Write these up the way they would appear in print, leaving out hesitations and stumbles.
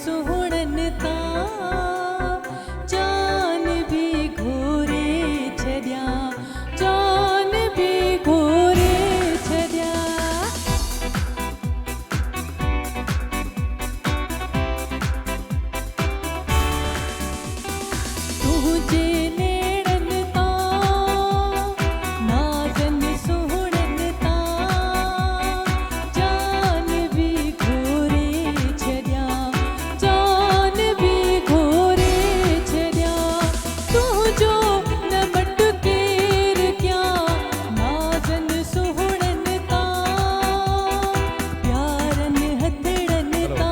सुहणन ता जान भी घोरे छड्या जान भी घोरे छड्या तुझे नेड़न ता नाज़न सुहणन ता जान भी घोरे छड्या जान भी घोरे छड्या तुझो न मटकेर क्या नाज़न सुहणन ता प्यारन हथड़न ता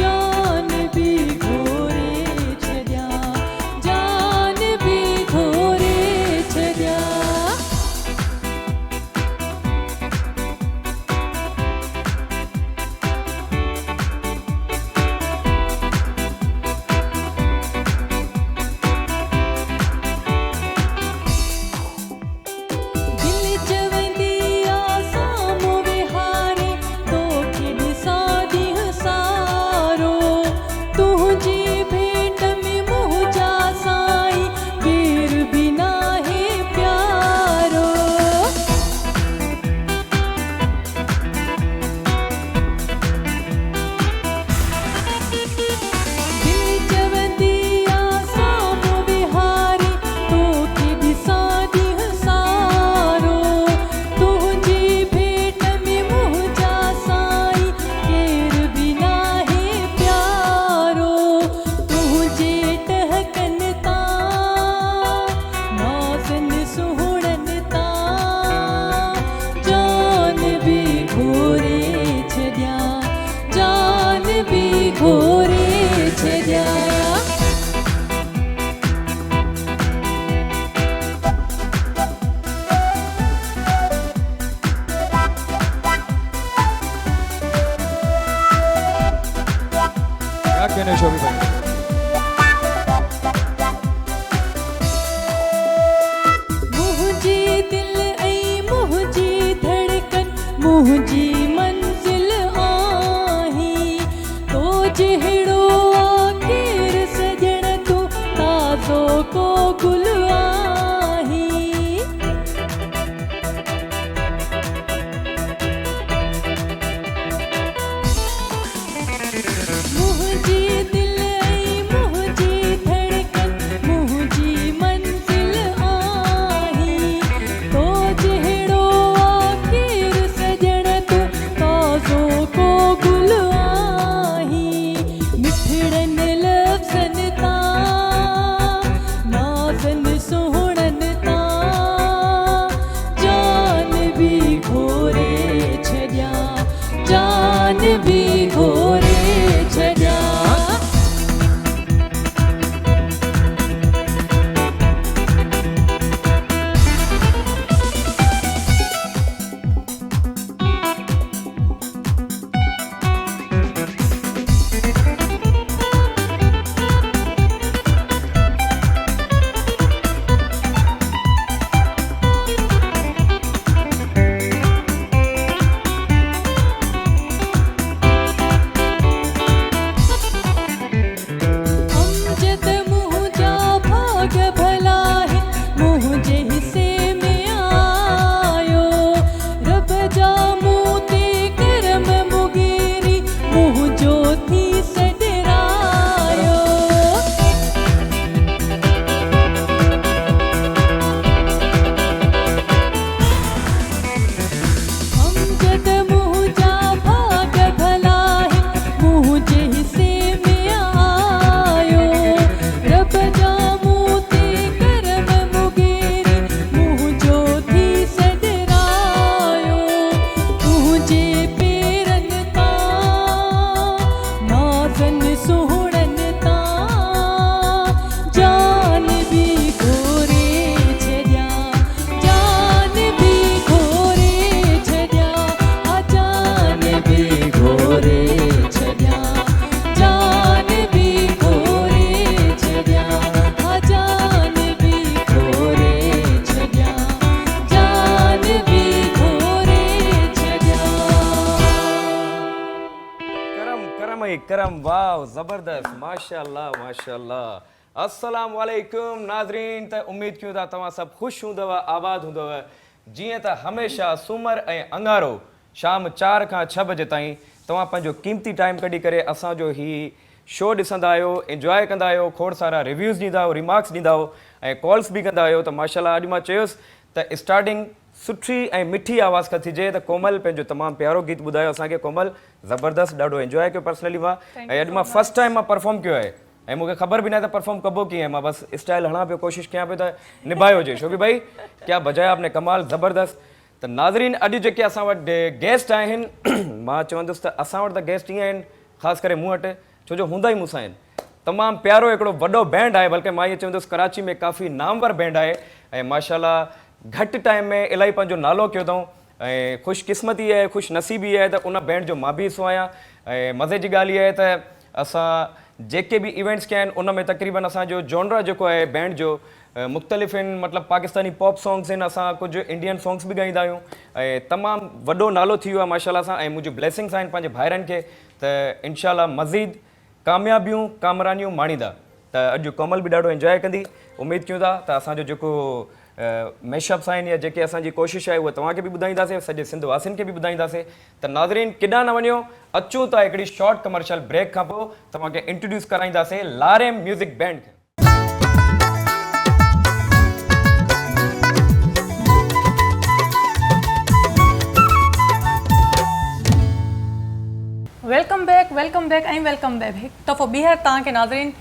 जान भी घोरे छड्या जान भी घोरे छड्या दिल चवंदी आसामो विहारे तोखे ॾिसां ॾींहुं सारो तुंहिंजी भेट में मुंहिंजा साईं केर बि नाहे प्यारो दिल चवंदी आसामो विहारे तोखे ॾिसां ॾींहुं सारो तुंहिंजी भेट में मुंहिंजा साईं केर बि नाहे प्यारो तुंहिंजे टहकन ता नाज़न सुहणन ता जान भी घोरे छड्या जान भी घोरे छड्या क्या कहने शोभी भाई? मुंहिंजी दिल ऐं मुंहिंजी धड़कन मुंहिंजी मंज़िल आहीं तो जहिड़ो केर सजण तूं ताज़ो को गुल आहीं मुंहिंजी दिल ऐं मुंहिंजी धड़कन मुंहिंजी मंज़िल आहीं तो जहिड़ो केर सजण तूं ताज़ो को गुल आहीं मिठड़न लफ़्ज़न ता नाज़न सुहणन ता जान भी घोरे छड्या जान भी घोरे छड्या करम वाह ज़बरदस्त माशाअल्लाह माशाअल्लाह। अस्सलाम वालेकुम नाज़रीन, त उम्मीद कयूं था तव्हां सभु ख़ुशि हूंदव, आबाद हूंदव। जीअं त हमेशह सूमर ऐं अंगारो शाम 4 खां 6 बजे ताईं तव्हां पंहिंजो क़ीमती टाइम कढी करे असांजो ही शो ॾिसंदा आहियो, इंजॉय कंदा आहियो, खोड़ सारा रिव्यूज़ ॾींदा आहियो, रिमार्क्स ॾींदा आहियो ऐं कॉल्स बि कंदा आहियो। त माशाअल्लाह अॼु मां चयोसि त स्टार्टिंग सुठी ऐं मिठी आवाज़ खां थिजे त कोमल पंहिंजो तमामु प्यारो गीत ॿुधायो असांखे। कोमल ज़बरदस्त, ॾाढो इंजॉय कयो पर्सनली मां, ऐं अॼु मां फर्स्ट टाइम मां परफॉर्म कयो आहे ऐं मूंखे ख़बर बि न आहे त परफॉर्म कबो कीअं आहे। मां बसि स्टाइल हणा पियो, कोशिशि कयां पियो त निभायो हुजे। शोभी भाई क्या बजाया आपने, कमाल ज़बरदस्त। त नाज़रीन अॼु जेके असां वटि गेस्ट आहिनि मां चवंदुसि त असां वटि त गेस्ट ईअं आहिनि, ख़ासि करे मूं वटि, छो जो हूंदा ई मूंसां आहिनि। तमामु प्यारो हिकिड़ो वॾो बैंड आहे, बल्कि मां इहो चवंदुसि कराची में काफ़ी नामवर बैंड आहे ऐं माशाअल्लाह घटि टाइम में इलाही पंहिंजो नालो कयो अथऊं ऐं ख़ुशकिस्मती आहे, ख़ुशि नसीबी आहे त उन बैंड जो मां बि हिसो आहियां। ऐं मज़े जी ॻाल्हि इहा आहे त असां जेके बि इवेंट्स कया आहिनि उन में तक़रीबन असांजो जॉनरा जेको आहे बैंड जो मुख़्तलिफ़ आहिनि, मतिलबु पाकिस्तानी पॉप सॉन्ग्स आहिनि, असां कुझु इंडियन सॉन्ग्स बि ॻाईंदा आहियूं ऐं तमामु वॾो नालो थी वियो आहे माशाअल्लाह सां। ऐं मुंहिंजी ब्लेसिंग्स आहिनि पंहिंजे भाइरनि खे त इंशाअल्लाह मज़ीद कामयाबियूं कामरानियूं माणींदा। त अॼु कोमल बि ॾाढो इंजॉय कंदी, उमेदु कयूं था त असांजो जेको मैशअप्स आहिनि या जेके असांजी कोशिशि आहे उहा तव्हांखे बि ॿुधाईंदासीं, सॼे सिंध वासियुनि खे बि ॿुधाईंदासीं। त नाज़रीन केॾांहुं न वञो, अचूं था हिकिड़ी शॉर्ट कमर्शियल ब्रेक खां पोइ तव्हांखे इंट्रोड्यूस कराईंदासीं लारेम म्यूज़िक बैंड खे। वेलकम बैक ऐं वेलकम बैक हिकु दफ़ो ॿीहर तव्हांखे नाज़रीन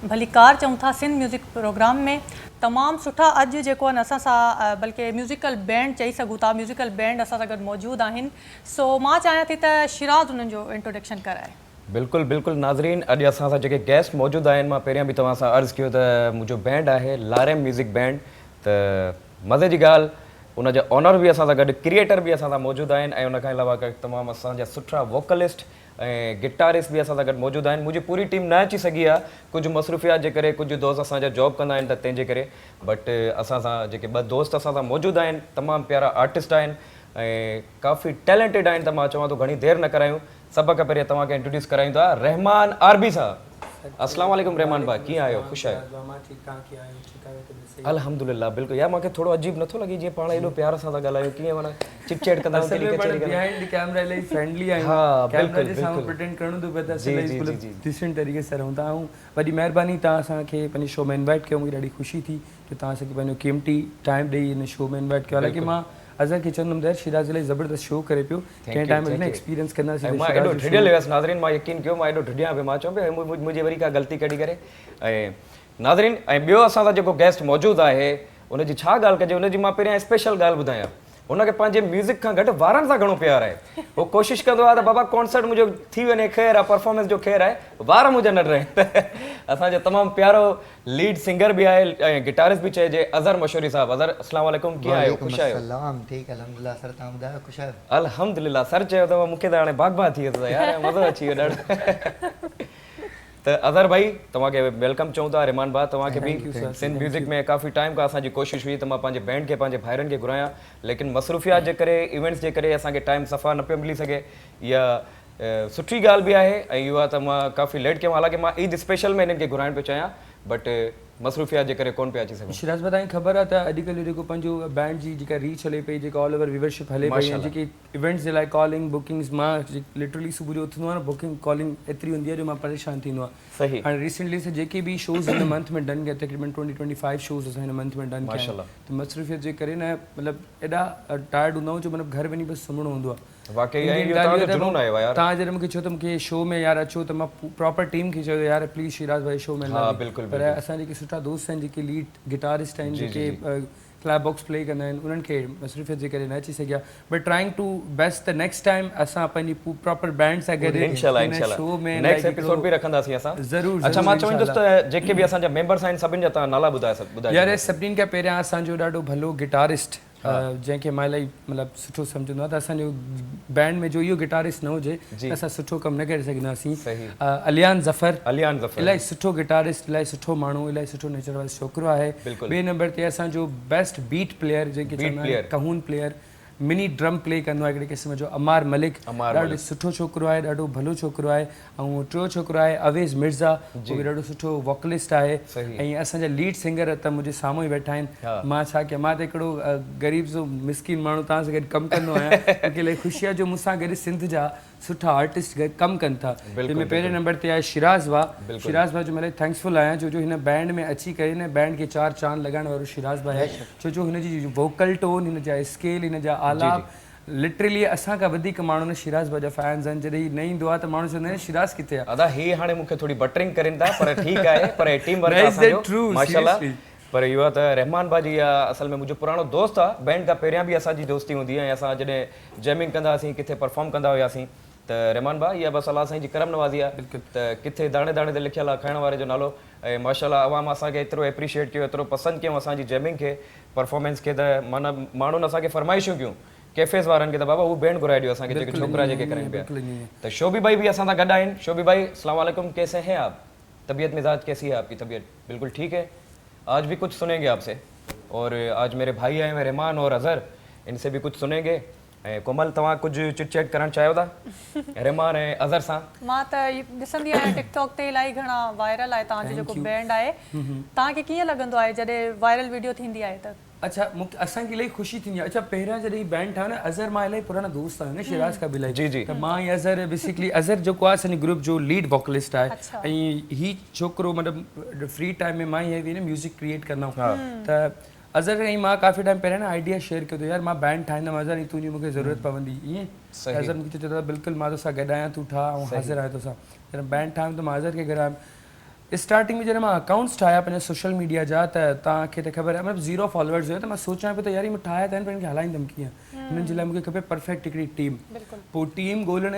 भली कार चऊं था सिंध म्यूज़िक प्रोग्राम में। तमामु सुठा अॼु जेको आहे न असां सां बल्कि म्यूज़िकल बैंड चई सघूं था, म्यूज़िकल बैंड असां सां गॾु मौजूदु आहिनि। सो मां चाहियां थी त शिराज उन्हनि जो इंट्रोडक्शन कराए। बिल्कुलु बिल्कुलु नाज़रीन, अॼु असां सां जेके गेस्ट मौजूदु आहिनि, मां पहिरियां बि तव्हां सां अर्ज़ु कयो त मुंहिंजो बैंड आहे लारेम म्यूज़िक बैंड। त मज़े जी ॻाल्हि, उनजा ऑनर बि असां सां गॾु, क्रिएटर बि असां सां मौजूदु आहिनि ऐं उनखां अलावा तमामु असांजा सुठा वोकलिस्ट ऐं गिटारिस्ट बि असां सां गॾु मौजूदु आहिनि। मुंहिंजी पूरी टीम न अची सघी आहे, कुझु मसरूफ़ियात जे करे, कुझु दोस्त असांजा जॉब कंदा आहिनि त तंहिंजे करे, बट असां सां जेके 2 दोस्त असां सां मौजूदु आहिनि, तमामु प्यारा आर्टिस्ट आहिनि ऐं काफ़ी टैलेंटेड आहिनि। त मां चवां थो घणी देरि न करायूं, सभ खां पहिरीं तव्हांखे इंट्रोड्यूस करायूं था रहमान आरबी साहब। अस्सलाम वालेकुम रहमान भाई, कीअं आहियो, ख़ुशि आहियो? अल्हम्दुलिल्लाह, बिल्कुलु। यार मूंखे थोरो अजीब नथो लॻे जीअं पाण एॾो प्यार सां था ॻाल्हायूं, कीअं माना चिटचैट कंदा आहियूं, बिहाइंड द कैमरा इलाही फ्रेंडली आहियूं। हाँ, कैमरा बिल्कुलु, जे साम्हूं बिल्कुलु। प्रिटेंड करणो थो पए त जी, असां जी, इलाही जी, जी। डिसेंट तरीक़े सां रहूं था। ऐं वॾी महिरबानी तव्हां असांखे पंहिंजे शो में इनवाइट कयो, मूंखे ॾाढी ख़ुशी थी जो तव्हां असांखे पंहिंजो क़ीमती टाइम ॾेई हिन शो में इनवाइट कयो। हालांकि मां असांखे चवंदुमि त शिराज इलाही ज़बरदस्त शो करे पियो, कंहिं टाइम में एक्सपीरियंस कंदासीं। मां एॾो ढिढियल हुयसि नाज़रीन, मां यकीन कयो मां एॾो ढिढियां पियो, मां चवां पियो मुंहिंजी वरी का ग़लती कढी करे। ऐं नाज़रीन ऐं ॿियो असां सां जेको गेस्ट मौजूदु आहे उनजी छा ॻाल्हि कजे, उनजी मां पहिरियां स्पेशल ॻाल्हि ॿुधायां। उनखे पंहिंजे म्यूज़िक खां गॾु वारनि सां घणो प्यार आहे। उहो कोशिशि कंदो आहे त बाबा कॉन्सर्ट मुंहिंजो थी वञे, ख़ैरु आहे, परफॉर्मेंस जो ख़ैरु आहे, वार मुंहिंजा न रहे। असांजो तमामु प्यारो लीड सिंगर बि आहे ऐं गिटारिस्ट बि चइजे, अज़हर मशहूरी साहब। अज़हर अस्सलाम वालेकुम, कीअं आहियो, ख़ुशि आहियो? ठीकु, अल्हम्दुलिल्लाह। सर तव्हां ॿुधायो, ख़ुशि आहियो? अल्हम्दुलिल्लाह। सर चयो अथव, मूंखे त हाणे बाग़ थी वियो यार, मज़ो अची वियो ॾाढो। त अज़हर भाई तव्हांखे वेलकम चऊं था, रहमान भाउ तव्हांखे बि। सिंध म्यूज़िक में काफ़ी टाइम खां असांजी कोशिशि हुई त मां पंहिंजे बैंड खे, पंहिंजे भाइरनि खे घुरायां, लेकिन मसरूफ़ियात जे करे, इवेंट्स जे करे असांखे टाइम सफ़ा न पियो मिली सघे। इहा सुठी ॻाल्हि बि आहे ऐं इहो आहे त मां काफ़ी लेट कयो, हालांकि मां ईद स्पेशल में हिननि खे घुराइण पियो चाहियां, बट मसरूफ़ियात जे करे कोन पिया अची सघूं। शिराज भाई तव्हांखे ख़बर आहे त अॼुकल्ह जेको पंहिंजो बैंड जी जेका रीच हले पई, जेका ऑल ओवर व्यूवरशिप हले पई, ऐं जेके इवेंट्स जे लाइ कॉलिंग बुकिंग्स, मां लिटरली सुबुह जो उथंदो आहे न, बुकिंग कॉलिंग एतिरी हूंदी आहे जो मां परेशान थींदो आहे। सही। हाणे रिसेंटली से जेके बि शोज़ हिन मंथ में डन कया, तक़रीबन 20-25 शोज़ असां हिन मंथ में डन कया, त मसरूफ़ियत जे करे न मतिलबु एॾा टायर्ड हूंदा आहियूं जो मतिलबु घर वञी बसि सुम्हणो हूंदो आहे। वाकई तव्हां जॾहिं मूंखे चयो त मूंखे शो में यार अचो, त मां प्रॉपर टीम खे चयो यार प्लीज़ शिराज भाई शो में। पर असां जेके सुठा दोस्त आहिनि, जेके लीड गिटारिस्ट आहिनि, जेके क्लैप बॉक्स प्ले कंदा आहिनि, उन्हनि खे मसरूफ़ियत जे करे न अची सघिया। But trying to best the next time असां पंहिंजी प्रॉपर बैंड सां गॾु शो में नेक्स्ट एपिसोड बि रखंदासीं असां ज़रूरु। अच्छा, मां चवंदुसि त जेके बि असांजा मेंबर्स आहिनि सभिनि जा तव्हां नाला ॿुधायो। यार सभिनीनि खां पहिरियां असांजो ॾाढो भलो गिटारिस्ट, जंहिंखे मां इलाही मतिलबु सुठो सम्झंदो आहे, त असांजो बैंड में जो इहो गिटारिस्ट न हुजे असां सुठो कमु न करे सघंदासीं। अलियान ज़फ़र इलाही सुठो गिटारिस्ट, इलाही सुठो माण्हू, इलाही सुठो नेचर वारो छोकिरो आहे। ॿिए नंबर ते असांजो बेस्ट बीट प्लेयर, जंहिंखे कहून प्लेयर, मिनी ड्रम प्ले कंदो आहे हिकिड़े क़िस्म जो अमार मलिक ॾाढो सुठो छोकिरो आहे ॾाढो भलो छोकिरो आहे ऐं टियों छोकिरो आहे अवेज़ मिर्ज़ा उहो बि ॾाढो सुठो वोकलिस्ट आहे ऐं असांजा लीड सिंगर त मुंहिंजे साम्हूं ई वेठा आहिनि मां छा कयां मां त हिकिड़ो ग़रीब जो मिसकिन माण्हू तव्हां सां गॾु कमु कंदो आहियां मूंखे इलाही ख़ुशी आहे जो मूंसां गॾु सिंध जा सुठा आर्टिस्ट कमु कनि था जंहिंमें पहिरें नंबर ते आहे शिराज़ भाउ जो मैं थैंक्सफुल आहियां छो जो हिन बैंड में अची करे हिन बैंड खे 4 चांद लॻाइण वारो शिराज़ भाउ आहे छो जो हिन जी वोकल टोन हिन जा स्केल हिन जा आलाप लिटरली असां खां वधीक माण्हू न शिराज़ भाउ जा फैन्स आहिनि जॾहिं न ईंदो आहे त माण्हू चवंदा आहिनि शिराज़ किथे आहे अदा हे हाणे मूंखे थोरी बटरिंग करनि था पर ठीकु आहे पर टीम वर्क असांजो माशाल्लाह पर इहो त रहमान भाजी आहे असल में मुंहिंजो पुराणो दोस्त आहे बैंड खां पहिरियां बि असांजी दोस्ती हूंदी ऐं असां जॾहिं जैमिंग कंदा हुआसीं किथे परफॉर्म कंदा हुआसीं त रहमान भाउ इहा बसि अलाह साईं जी करम नवाज़ी आहे त किथे दाणे दाणे ते लिखियलु आहे खाइण वारे जो नालो ऐं माशाल्लाह अवाम असांखे एतिरो एप्रिशिएट कयो एतिरो पसंदि कयूं असांजी जैमिंग खे परफॉर्मेंस खे त माना माण्हुनि असांखे फरमाइशूं कयूं कैफेज़ वारनि खे त बाबा उहो बैंड घुराए ॾियो असांखे जेके छोकिरा जेके करनि पिया त शोबी भाई भी असां सां गॾु आहिनि शोबी भाई अस्सलाम वालेकुम कैसे हैं आप तबीयत मिजाज कैसी है आपकी तबीयत बिल्कुल ठीक है आज भी कुछ सुनेंगे आपसे और आज मेरे भाई आए हैं रहमान और अज़हर इनसे भी कुछ सुनेंगे कोमल तव्हां कुझु चिट चैट करणु चाहियो था रहमान ऐं अज़हर सां मां त ॾिसंदी आहियां टिकटॉक ते इलाही घणा वायरल आहे तव्हांजो जेको बैंड आहे तव्हांखे कीअं लॻंदो आहे जॾहिं वायरल वीडियो थींदी आहे त अच्छा मूंखे असांखे इलाही ख़ुशी थींदी आहे अच्छा पहिरियां जॾहिं बैंड ठाहियो न अज़हर मां इलाही पुराणा दोस्त आहियूं न शिराज़ खां बि इलाही जी जी त मां ऐं अज़हर बेसिकली अज़हर जेको आहे असांजे ग्रुप जो लीड वोकलिस्ट आहे ऐं हीउ छोकिरो मतिलबु फ्री टाइम में मां ई म्यूज़िक क्रिएट कंदा आहियूं त अज़हर ऐं मां काफ़ी टाइम पहिरियों न आइडिया शेयर कयो यार मां बैंड ठाहींदमि अज़हर ऐं तुंहिंजी मूंखे ज़रूरत पवंदी ईअं अज़हर मूंखे चयो बिल्कुलु मां तोसां गॾु आहियां तूं ठाह ऐं हाज़िर आहियां तोसां जॾहिं बैंड ठाहियुमि त मां अज़हर खे घुरायमि स्टार्टिंग में जॾहिं मां अकाउंट्स ठाहिया पंहिंजा सोशल मीडिया जा त तव्हांखे त ख़बर आहे मतिलबु 0 फॉलोअर्स हुयो त मां सोचां पियो त यार मां ठाहिया त आहिनि पर हिनखे हलाईंदमि कीअं हिननि जे लाइ मूंखे खपे परफेक्ट हिकिड़ी टीम पोइ टीम ॻोल्हण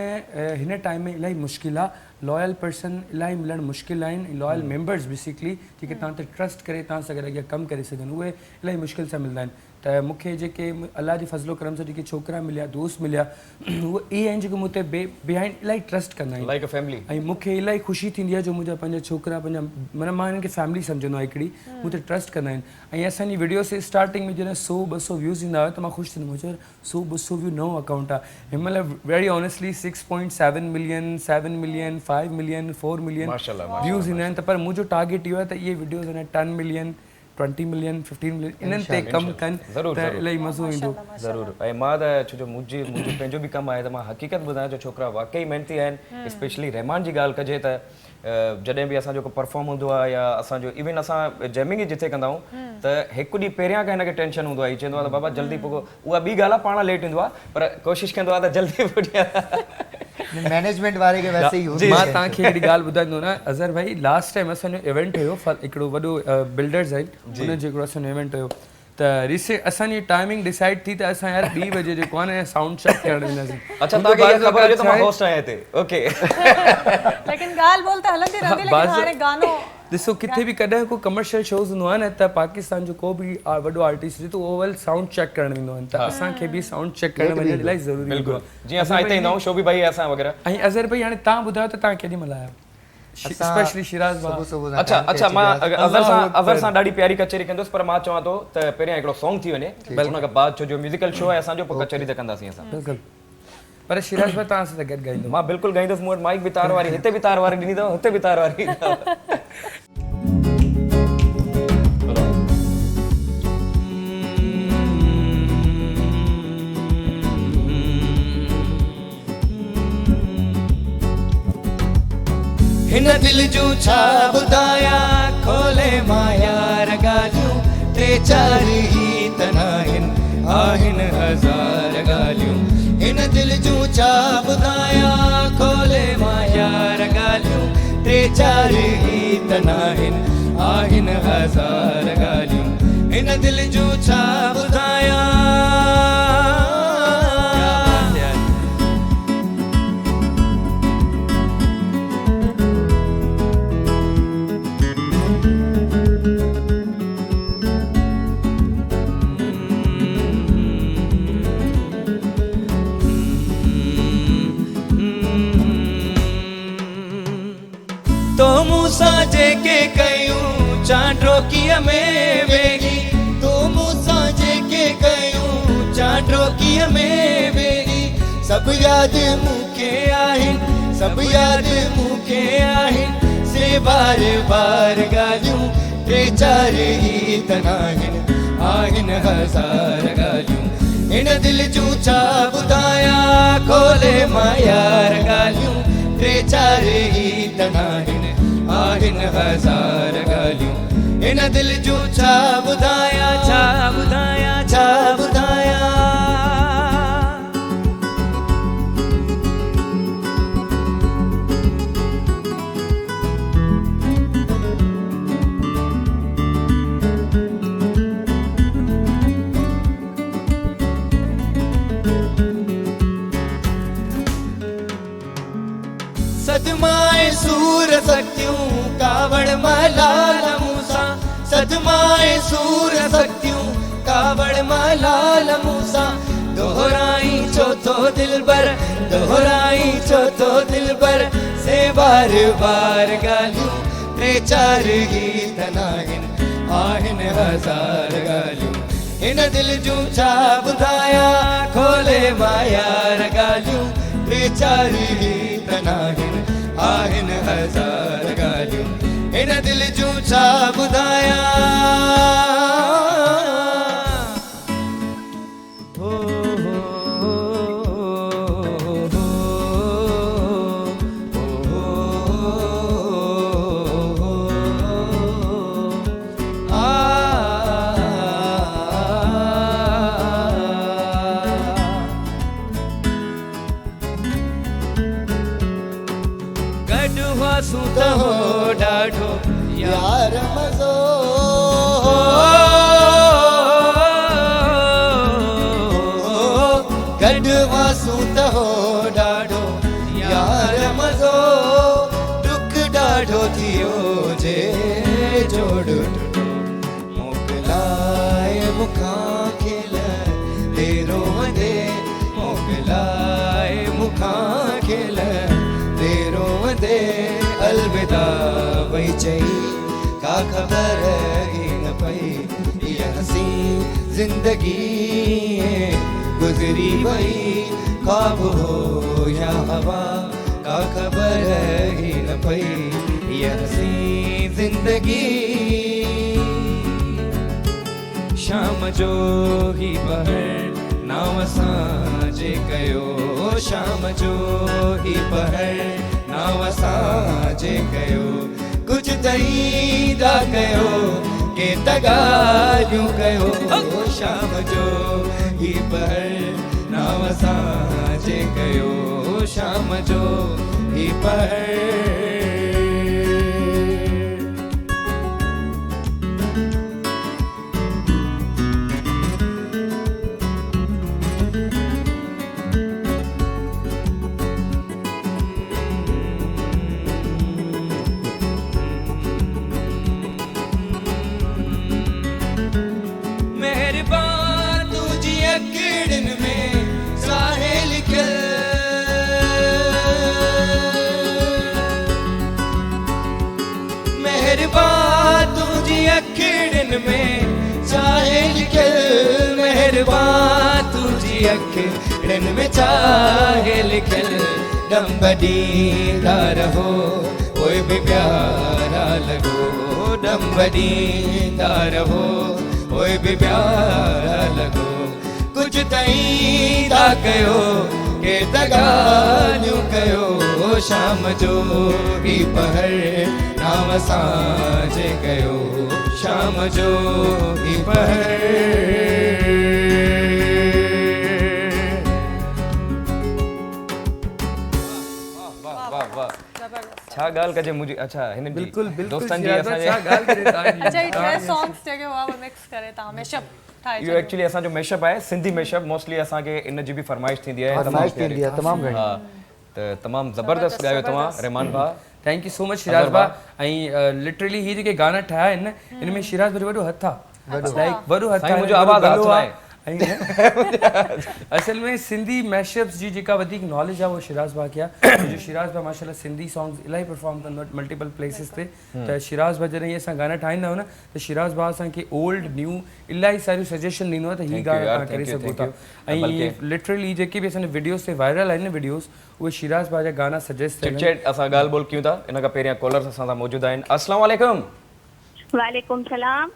हिन टाइम में इलाही मुश्किल आहे लॉयल पर्सन इलाही मिलणु मुश्किल आहिनि लॉयल मेंबर्स बेसिकली जेके तव्हां ते ट्रस्ट करे तव्हां सां गॾु अॻियां कमु करे सघनि उहे इलाही मुश्किल सां मिलंदा आहिनि त मूंखे जेके अलाह जे फज़लो करम सां जेके छोकिरा मिलिया दोस्त मिलिया उहे इहे आहिनि जेके मूं ते बिहाइंड इलाही ट्रस्ट कंदा आहिनि लाइक अ फैमिली ऐं मूंखे इलाही ख़ुशी थींदी आहे जो मुंहिंजा पंहिंजा छोकिरा पंहिंजा माना मां हिननि खे फैमिली सम्झंदो आहियां हिकिड़ी मूं ते ट्रस्ट कंदा आहिनि ऐं असांजी वीडियोस स्टार्टिंग में जॾहिं 100-200 व्यूज़ ईंदा हुआ त मां ख़ुशि थींदो हुउमि 100-200 व्यू नओं अकाउंट आहे हिन महिल very honestly 6.7 million 7 million 5 million 4 million views ईंदा आहिनि त पर मुंहिंजो टारगेट इहो आहे त इहे वीडियोज़ अञा 10 मिलियन 20 मिलियन 15 मिलियन इन्हनि ते कमु कनि त इलाही मज़ो ईंदो ज़रूरु ऐं मां त छो जो मुंहिंजो पंहिंजो बि कमु आहे त मां हक़ीक़त ॿुधायां जो छोकिरा वाक़ई महिनती आहिनि स्पेशली रहमान जी ॻाल्हि कजे त जॾहिं बि असांजो को परफॉर्म हूंदो आहे या असांजो इवन असां जैमिंग ई जिथे कंदा आहियूं त हिकु ॾींहुं पहिरियां खां हिनखे टेंशन हूंदो आहे हीउ चवंदो आहे त बाबा जल्दी पुॻो उहा ॿी ॻाल्हि आहे पाण लेट ईंदो आहे पर कोशिशि कंदो आहे त जल्दी पुॼे मैनेजमेंट वारे खे वैसे ई मां तव्हांखे हिकिड़ी ॻाल्हि ॿुधाईंदो न अज़हर भाई लास्ट टाइम असांजो इवेंट हुयो हिकिड़ो वॾो बिल्डर्स आहिनि हुन जो हिकिड़ो असांजो इवेंट हुयो त रिसेंट असांजी टाइमिंग डिसाइड थी त असां यार 2 बजे जेको आहे न साउंड चेक करण वेंदासीं अच्छा तव्हांखे इहा ख़बर आहे त मां होस्ट आहियां हिते ओके लेकिन ॻाल्हि ॿोल त हलंदी रहंदी लेकिन हाणे गानो ॾिसो किथे बि कॾहिं को कमर्शियल शोज़ हूंदो आहे न त पाकिस्तान जो को बि वॾो आर्टिस्ट हुजे त उहो वेल साउंड चेक करणु वेंदो आहिनि त असांखे बि साउंड चेक करणु वञणु इलाही ज़रूरी बिल्कुलु जीअं असां हिते ईंदा आहियूं शोबी भाई असां वग़ैरह ऐं अज़हर भाई हाणे तव्हां ॿुधायो त तव्हां केॾी महिल आहियो स्पेशली शिराज़ भाउ अच्छा मां अज़हर सां ॾाढी प्यारी कचेरी कंदुसि पर मां चवां थो त पहिरियां हिकिड़ो सॉन्ग थी वञे हुन खां बाद छो जो म्यूज़िकल शो आहे असांजो पोइ कचेरी त कंदासीं असां बिल्कुलु पर शिराज़ भाउ तव्हां सां गॾु ॻाईंदो मां बिल्कुलु ॻाईंदुसि मूं वटि माइक बि तार वारी हिते बि तार वारी ॾिनी अथव हुते बि तार वारी हिन दिल जूं छा ॿुधाया खोले माया रॻालियूं 3-4 ई त आहिनि हज़ार ॻाल्हियूं हिन दिल जूं छा ॿुधाया खोले माया रॻालियूं 3-4 ई त आहिनि हज़ार ॻाल्हियूं हिन दिल जूं छा ॿुधाया तो मूंसां जेके कयूं चांड्रोकीअ में वेगी तो मूंसां जेके कयूं चांड्रोकीअ में मेरी सब याद मूंखे आहिनि सब याद मूंखे आहिनि से बार बार ॻाल्हियूं टे चार ई तनाहिनि आहिनि हज़ार ॻाल्हियूं इन दिल जूं छा ॿुधायां खोले मां यार ॻाल्हियूं टे चार ई तनाहिनि आहिनि हज़ार ॻाल्हियूं इन दिल जूं छा ॿुधायां छा ॿुधायां छा ॿुधायां सदमाए सूर शक्तियूं कावड़ मलाल मूसा सदमाए सूर शक्तियूं कावड़ मलाल मूसा दोहराई चौथो दिलबर दोहराई चौथो दिलबर से बार बार ॻाल्हियूं टे चार ई तनाहिनि आहिनि हज़ार ॻाल्हियूं इन दिल जूं छा ॿुधायां खोले मां यार ॻाल्हियूं टे चार ई तनाहिनि आहिनि हज़ार ॻाल्हियूं इन दिल जूं छा ॿुधायां हो सूत हो ॾाढो यार मज़ो गॾु सूत हो ॾाढो यार मज़ो दुख ॾाढो थियो जे जोड़ मोकिलाए मुखां खेल तेरो वंदे मोकिलाए मुखां खेल तेरो वंदे अलविदा वही चई का खबर ही न पई ये हसी जिंदगी गुजरी वही ख्वाब हो या हवा का खबर ही न पई ये हसी जिंदगी शाम जो ही बहर नाव सां कयो शाम जो ही बहर नाव सां कयो कुछ तईदा कयो के तगालियूं कयो शाम जो ही बहर नाव सां कयो शाम जो ही बहर में चाहे लिखल मेहरबान तुझी अखिड़न में चाहे लिखल डंबडींदा रहो कोई भी प्यारा लगो डंबडींदा रहो कोई भी प्यारा लगो कुछ तईदा कयो के तगालियूं कयो शाम जो ही पहर नाव सां कयो शाम जो ही पहर छा ॻाल्हि कजे मुंहिंजी अच्छा हिन बिल्कुल बिल्कुल दोस्तनि जी असांजे अच्छा ये टे सॉन्ग्स जेके हुआ वो मिक्स करे ता मैशअप ठाहे इहो एक्चुअली असांजो मैशअप आहे सिंधी मैशअप मोस्टली असांखे इन जी बि फरमाइश थींदी आहे तमामु घणी हा त तमामु ज़बरदस्त ॻायो तव्हां रहमान भाउ thank you so much Shiraz भा ऐं लिटरली ही जेके गाना ठाहिया आहिनि न इन में शिराज भाई वॾो हथु आहे लाइक वॾो हथु आहे मुंहिंजो आवाज़ हथ में आहे असल में सिंधी मैशअप्स जी जेका वधीक नॉलेज आहे वो शिराज भा खे आहे जो शिराज भा माशाल्लाह सिंधी सॉन्ग्स इलाही परफॉर्म कंदो आहे मल्टीपल प्लेसिस ते त शिराज भा जॾहिं असां गाना ठाहींदा आहियूं न त शिराज भा असांखे ओल्ड न्यू इलाही सारियूं सजेशन ॾींदो आहे त हीअ गाना तव्हां करे सघो था ऐं लिटरली जेके बि असांजे वीडियोस ते वायरल आहिनि न वीडियोस उहे शिराज भा जा गाना सजेस्ट चिट चैट असां ॻाल्हि ॿोल कयूं था इन खां पहिरियां कॉलर्स असां सां मौजूदु आहिनि। अस्सलाम वालेकुम। वालेकुम सलाम।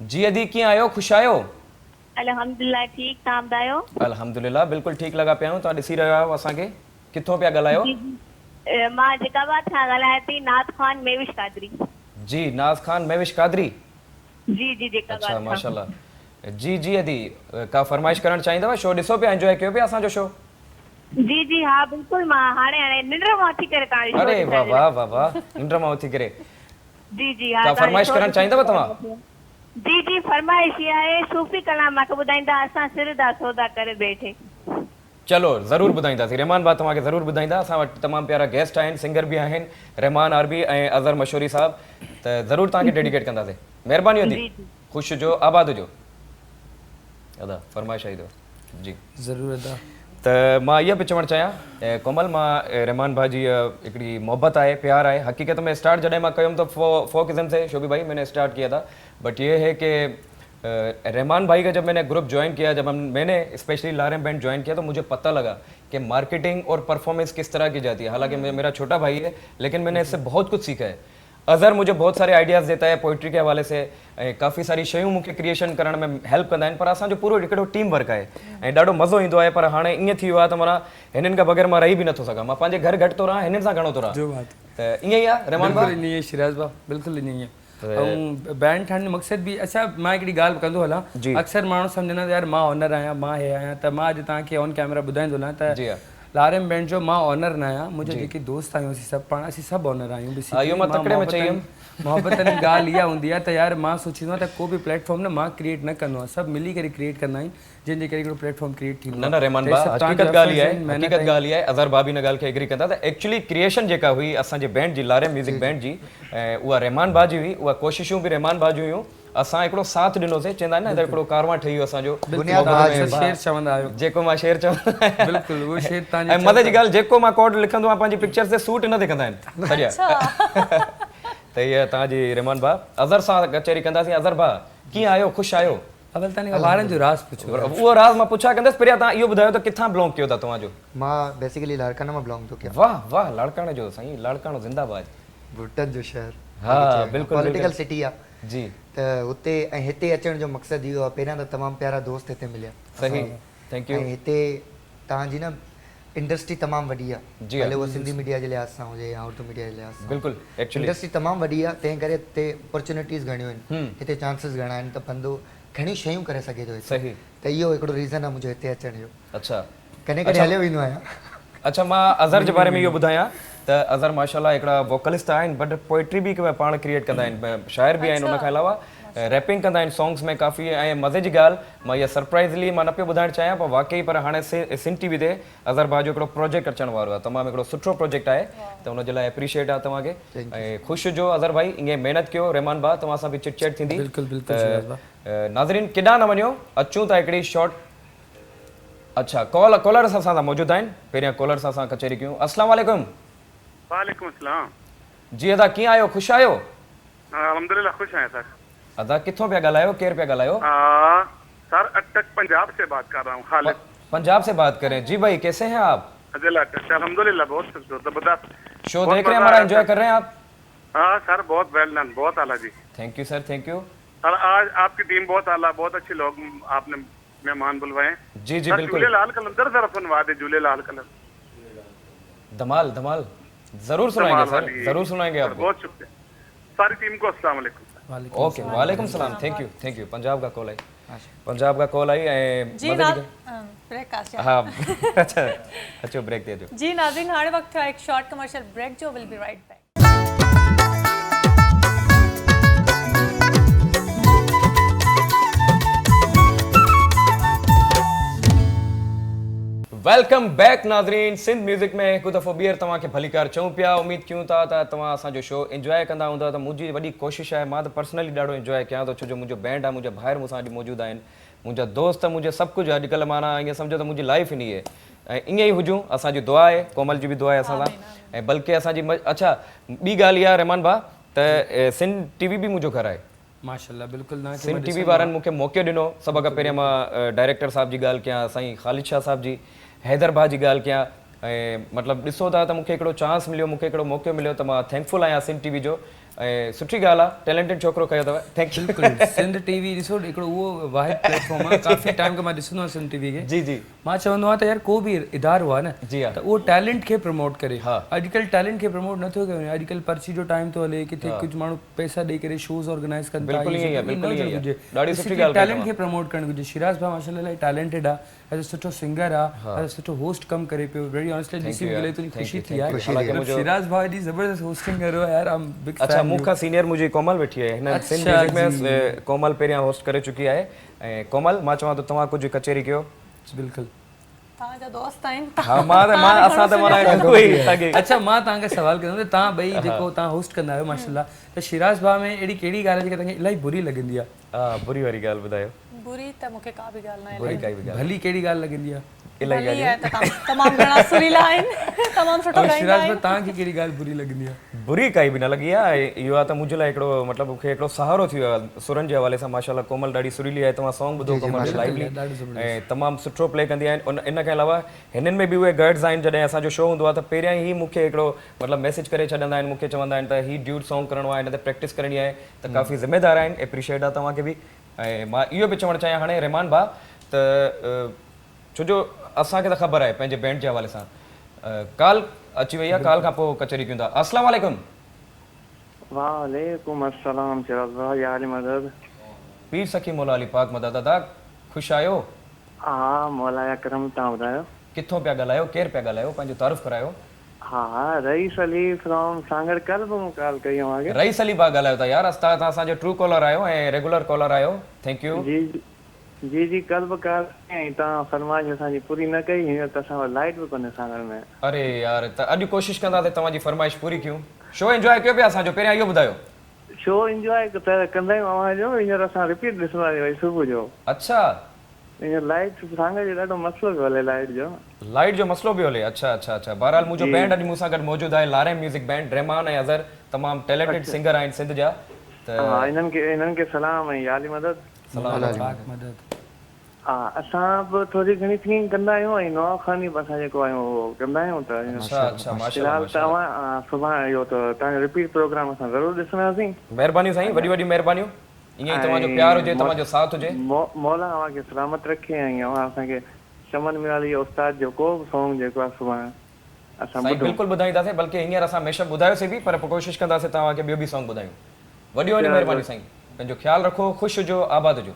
जी अदी कीअं आहियो, ख़ुशि आहियो? अल्हम्दुलिल्लाह ठीक, तव्हां ॿुधायो? अल्हम्दुलिल्लाह बिल्कुलु ठीकु लॻा पिया आहियूं। तव्हां ॾिसी रहिया आहियो असांखे, किथों पिया ॻाल्हायो? मां जैकाबाद खां ॻाल्हायां थी, नाज़ ख़ान मेविश कादरी। जी नाज़ खान मेविश कादरी। जी जी जैकाबाद। अच्छा माशाल्लाह। जी जी अदी का फरमाइश करणु चाहींदव? शो ॾिसो पिया, एंजॉय कयो पिया असांजो शो? जी जी हा बिल्कुल, मां हाणे निंड मां उथी करे तव्हां शो। अरे वाह वाह वाह वाह, निंड मां उथी करे। जी जी हा। का फरमाइश करणु चाहींदव तव्हां? जी जी फरमाइश ये आहे, सूफ़ी कलाम मूंखे ॿुधाईंदा, असां सिर दा सौदा करे बैठे। चलो ज़रूरु ॿुधाईंदासीं। रहमान भाउ तव्हांखे ज़रूरु ॿुधाईंदा। असां वटि तमामु प्यारा गेस्ट आहिनि, सिंगर बि आहिनि, रहमान आरबी ऐं अज़हर मशहूरी साहब, त ज़रूरु तव्हांखे डेडिकेट कंदासीं। महिरबानी हुंदी, ख़ुशि हुजो, आबाद हुजो। अदा फरमाइश आई अथव जी ज़रूरु अदा। त मां इहा बि चवणु चाहियां कोमल, मां रहमान भाई जी हिकिड़ी मोहब्बत आहे, प्यार आहे। हकीकत में स्टार्ट जॾहिं मां कयुमि तो फोकिज़म से शोभी भाई मैंने स्टार्ट किया था, बट ये है कि रहमान भाई का जब मैंने ग्रुप ज्वाइन किया, जब मैंने स्पेशली लारेम बैंड ज्वाइन किया, तो मुझे पता लगा कि मार्केटिंग और परफॉर्मेंस किस तरह की जाती है। हालांकि मेरा छोटा भाई है, लेकिन मैंने इससे बहुत कुछ सीखा है। अज़हर मुझे बहुत सारे आइडियाज़ देता है पोइट्री के हवाले से, काफ़ी सारी शयूं मूंखे क्रिएशन करण में हेल्प कंदा आहिनि, पर असांजो पूरो हिकिड़ो टीम वर्क आहे ऐं ॾाढो मज़ो ईंदो आहे। पर हाणे ईअं थी वियो आहे त माना हिननि खां बग़ैर मां रही बि नथो सघां। मां पंहिंजे घर घटि थो रहां, हिननि सां घणो थो रहां। जो बात त ईअं ई आहे रहमान भाउ। बिल्कुलु ईअं ई शिराज भा, बिल्कुलु ईअं ई आहे। ऐं बैंड ठाहिण जो मक़सदु बि, अच्छा मां हिकिड़ी ॻाल्हि कंदो हलां, अक्सर माण्हू सम्झंदा यार मां ऑनर आहियां, मां हे आहियां, त मां अॼु तव्हांखे ऑन कैमरा ॿुधाईंदो हलां त लारेम बैंड जो मां ऑनर न आहियां। मुंहिंजे जेके दोस्त आहियूं असीं सभु पाण असीं सभु ऑनर आहियूं। मोहबतनि ॻाल्हि इहा हूंदी आहे त यार मां सोचींदो आहियां त को बि प्लेटफॉर्म न मां क्रिएट न कंदो आहियां, सभु मिली करे क्रिएट कंदा आहिनि, जंहिंजे करे हिकिड़ो प्लेटफॉर्म क्रिएट थींदो आहे। न रहमान भाउ, हक़ीक़त ॻाल्हि आहे, अज़हर भाउ बि हिन ॻाल्हि खे एग्री कंदा त एक्चुअली क्रिएशन जेका हुई असांजे बैंड जी, लारेम म्यूज़िक बैंड जी, उहा रहमान भाउ जी हुई, उहा कोशिशूं बि रहमान भाउ जी हुयूं। असां हिकिड़ो साथ ॾिनोसीं, चवंदा आहिनि न त हिकिड़ो कारवां ठही वियो असांजो, शेर चवंदा आहियो, जेको मां शेर चवंदो आहियां। बिल्कुलु उहो शेर ऐं मज़े जी ॻाल्हि, जेको मां कोड लिखंदो आहियां पंहिंजी पिक्चर्स ते सूट न ते कंदा आहिनि सॼा। त इहा तव्हांजी रहमान भाउ। अज़हर सां कचहरी कंदासीं। अज़हर भाउ कीअं आहियो, ख़ुशि आहियो? अवल तव्हां ॿारनि जो राज़ पुछो। उहो राज़ मां पुछा कंदसि, पहिरियां तव्हां इहो ॿुधायो त किथां बिलोंग कयो था तव्हांजो? मां बेसिकली लाड़काना मां बिलोंग थो कयां। वाह वाह, लाड़काणे जो साईं, लाड़काणो ज़िंदाबाद। भुटन जो शहर, हा बिल्कुलु पॉलिटिकल सिटी आहे जी। त हुते ऐं हिते अचण जो मक़सदु इहो आहे, पहिरियां त तमामु प्यारा दोस्त हिते मिलिया। सही, थैंक यू। ऐं हिते तव्हांजी न इंडस्ट्री तमामु वॾी आहे, भले उहा सिंधी मीडिया जे लिहाज़ सां हुजे या उर्दू मीडिया जे लिहाज़ सां। बिल्कुलु एक्चुअली इंडस्ट्री तमामु वॾी आहे, तंहिं करे हिते अपॉर्चुनिटीज़ घणियूं आहिनि, हिते चांसिस घणा आहिनि, त बंदो घणी शयूं करे सघे थो। सही, त इहो हिकिड़ो रीज़न आहे मुंहिंजो हिते अचण जो। अच्छा, कॾहिं कॾहिं हलियो वेंदो आहियां। अच्छा, मां अज़हर जे बारे में इहो ॿुधायां त अज़हर माशाल्लाह हिकिड़ा वोकलिस्ट आहिनि, बट पोइट्री बि पाण क्रिएट कंदा आहिनि, शाइर बि आहिनि, उनखां अलावा रैपिंग कंदा आहिनि सॉन्ग्स में काफ़ी। ऐं मज़े जी ॻाल्हि, मां इहा सरप्राइज़ली मां न पियो ॿुधाइणु चाहियां, पर वाक़ई पर हाणे सिन टीवी ते अज़हर भाउ जो हिकिड़ो प्रोजेक्ट अचण वारो आहे, तमामु हिकिड़ो सुठो प्रोजेक्ट आहे, त हुनजे लाइ एप्रिशिएट आहे तव्हांखे। ऐं ख़ुशि हुजो अज़हर भाई, ईअं महिनत कयो। रहमान भाउ तव्हां सां बि चिट चैट थींदी। नाज़रीन केॾांहुं न वञो, अचूं था हिकिड़ी शॉर्ट। अच्छा, कॉलर असां सां मौजूदु आहिनि, पहिरियां कॉलर सां असां कचहरी कयूं। अस्सलाम वालेकुम। वालेकुम अस्सलाम। जी अदा कीअं आहियो, ख़ुशि आहियो? अल्हम्दुलिल्लाह ख़ुश आहियां सर। अदा किथों पिया ॻाल्हायो, केरु पिया ॻाल्हायो? सर अटक पंजाब से बात कर रहा हूँ। खालिद पंजाब से बात करें। जी भाई कैसे हैं आप? अल्हम्दुलिल्लाह बहुत जबरदस्त। शो देख रहे हैं हमारा, एंजॉय कर रहे हैं आप? हाँ सर, बहुत वेल डन, बहुत आला जी। Thank you sir, thank you sir. आज आपकी टीम बहुत आला, बहुत अच्छे लोग आपने मेहमान बुलवाए। जी जी बिल्कुल। झूलेलाल कलंदर सर सुनवा दे, झूलेलाल कलंदर। धमाल धमाल जरूर सुनाएंगे सर, जरूर सुनाएंगे आपको। बहुत शुक्रिया। सारी टीम को अस्सलाम वालेकुम। ओके, वालेकुम सलाम, थैंक यू। पंजाब का कॉल आई, पंजाब का कॉल आई। जी ब्रेक हाँ अच्छा अच्छा, ब्रेक दे दो जी। नाज़रीन हाणे वक्त है एक शॉर्ट कमर्शियल ब्रेक जो, will be right back. Welcome back नाज़रीन। सिंध म्यूज़िक में हिकु दफ़ो ॿीहर तव्हांखे भलीकार चऊं पिया। उमेद कयूं था त तव्हां असांजो शो इंजॉय कंदा हूंदा। त मुंहिंजी वॾी कोशिशि आहे, मां त पर्सनली ॾाढो इंजॉय कयां थो, छो जो मुंहिंजो बैंड आहे, मुंहिंजा भाइर मूंसां अॼु मौजूदु आहिनि। मुंहिंजा दोस्त मुंहिंजे सभु कुझु अॼुकल्ह माना ईअं सम्झो त मुंहिंजी लाइफ इन आहे ऐं ईअं ई हुजूं असांजी दुआ आहे कोमल जी बि दुआ आहे असां सां ऐं बल्कि असांजी अच्छा ॿी ॻाल्हि इहा रहमान भाउ त सिंध टीवी बि मुंहिंजो घर आहे माशाल्लाह बिल्कुलु न सिंध टीवी वारनि मूंखे मौक़ो ॾिनो सभ खां पहिरियों मां डायरेक्टर साहिब जी ॻाल्हि कयां साईं ख़ालिद शाह साहिब जी हैदर भाउ जी ॻाल्हि कयां ऐं मतिलबु ॾिसो था त मूंखे हिकिड़ो चांस मिलियो मूंखे हिकिड़ो मौक़ो मिलियो त मां थैंकफुल आहियां सिंध टीवी जो ऐं सुठी ॻाल्हि आहे टैलेंटेड छोकिरो कयो अथव थैंक यू बिल्कुलु सिंध टीवी ॾिसो हिकिड़ो उहो वाहिद प्लेटफॉर्म आहे काफ़ी टाइम खां मां ॾिसंदो आहियां सिंध टीवी खे जी जी मां चवंदो आहियां त यार को बि इदारो आहे न जी त उहो टैलेंट खे प्रमोट करे अॼुकल्ह टैलेंट खे प्रमोट नथो कयो वञे अॼुकल्ह पर्ची जो टाइम थो हले किथे कुझु माण्हू पैसा ॾेई करे शोज़ ऑर्गेनाइज़ कनि था टैलेंट खे प्रमोट करणु घुरिजे शिराज भाउ माशाल्लाह इलाही टैलेंटेड आहे एज़ अ सुठो सिंगर आहे एज़ अ सुठो होस्ट कमु करे पियो वेरी ऑनेस्टली ॾिसी मिले थोरी ख़ुशी थी आहे शिराज भाउ एॾी ज़बरदस्त होस्टिंग कयो यार आई एम बिग अच्छा मूंखां सीनियर मुंहिंजी कोमल वेठी आहे हिन सिंध म्यूज़िक में कोमल पहिरियां होस्ट करे चुकी आहे ऐं कोमल मां चवां थो तव्हां कुझु कचेरी कयो बिल्कुलु तव्हांजा दोस्त आहिनि हा मां असां त माना अच्छा मां तव्हांखे सवाल कंदुमि त तव्हां ॿई जेको तव्हां होस्ट कंदा आहियो माशाल्लाह त शिराज भाउ में अहिड़ी कहिड़ी ॻाल्हि आहे जेका तव्हांखे इलाही बुरी लॻंदी आहे हा बुरी वारी ॻाल्हि ॿुधायो बुरी त मूंखे का बि ॻाल्हि न आहे बुरी काई बि ॻाल्हि भली कहिड़ी ॻाल्हि लॻंदी आहे इलाही भली आहे त तमामु घणा सुरीला आहिनि तमामु सुठो ॻाईंदा शिराज भाउ आहिनि तव्हांखे कहिड़ी ॻाल्हि बुरी लॻंदी आहे बुरी काई बि न लॻी आहे इहो आहे त मुंहिंजे लाइ हिकिड़ो मतिलबु मूंखे हिकिड़ो सहारो थी वियो आहे सुरनि जे हवाले सां माशाल्लाह कोमल ॾाढी सुरीली आहे तव्हां सॉन्ग ॿुधो कोमल जो लाइवली ऐं तमामु सुठो प्ले कंदी आहिनि इन खां अलावा हिननि में बि उहे गर्ड्स आहिनि जॾहिं असांजो शो हूंदो आहे त पहिरियां ई मूंखे हिकिड़ो मतिलबु मैसेज करे छॾंदा आहिनि मूंखे चवंदा आहिनि त हीउ ड्यूट सॉन्ग करिणो आहे हिन ते प्रैक्टिस करणी आहे त काफ़ी ज़िम्मेदार आहिनि एप्रिशिएट आहे तव्हांखे बि ऐं मां इहो बि चवणु चाहियां हाणे रहमान भाउ त छोजो असांखे त ख़बर आहे पंहिंजे बैंड जे हवाले सां काल अची वई आहे काल खां पोइ कचहरी कयूं था अस्सलाम वालेकुम वालेकुम अस्सलाम शिराज भाई यार मदद पीर सखी मौला अली पाक मदद अदा ख़ुशि आहियो हा मौला या करम तव्हां ॿुधायो किथों पिया ॻाल्हायो केरु पिया ॻाल्हायो पंहिंजो तारीफ़ करायो हा रईस अली फ्रॉम सांगड़ कल बि मूं कॉल कई हुआं रईस अली भाउ ॻाल्हायो था यार तव्हां असांजो ट्रू कॉलर आहियो ऐं रेगुलर कॉलर आहियो थैंक यू जी जी जी कल बि कॉल कई तव्हां फरमाइश असांजी पूरी न कई हींअर त असां वटि लाइट बि कोन्हे सांगड़ में अरे यार त अॼु कोशिशि कंदासीं तव्हांजी फरमाइश पूरी कयूं शो एंजॉय कयो पिया असांजो पहिरियां इहो ॿुधायो शो इंजॉय त कंदा आहियूं अवां जो हींअर असां रिपीट ॾिसंदासीं वरी सुबुह जो अच्छा हींअर लाइट सांगड़ जो ॾाढो मसइलो पियो हले लाइट जो मसइलो पियो हले अच्छा अच्छा अच्छा बहरहाल मुंहिंजो बैंड अॼु मूंसां गॾु मौजूदु आहे लारेम म्यूज़िक बैंड रहमान ऐं अज़हर तमामु टैलेंटेड सिंगर आहिनि सिंध जा त हा हिननि खे सलाम ऐं याली मदद हा असां बि थोरी घणी थिंकिंग कंदा आहियूं ऐं नवाखानी बि असां जेको आहियूं उहो कंदा आहियूं त फ़िलहाल तव्हां सुभाणे इहो त तव्हांजो रिपीट प्रोग्राम असां ज़रूरु ॾिसंदासीं महिरबानी साईं वॾी वॾी महिरबानियूं ईअं ई तव्हांजो प्यार हुजे तव्हांजो साथ हुजे मौला अव्हांखे सलामत रखे ऐं अव्हां असांखे चमन मियाली उस्ताद जो को बि सॉन्ग जेको आहे सुभाणे असां बिल्कुलु ॿुधाईंदासीं बल्कि हींअर असां हमेशह ॿुधायोसीं बि पर कोशिशि कंदासीं तव्हांखे ॿियो बि सॉन्ग ॿुधायूं वॾी वॾी महिरबानी साईं पंहिंजो ख़्यालु रखो ख़ुशि हुजो आबाद हुजो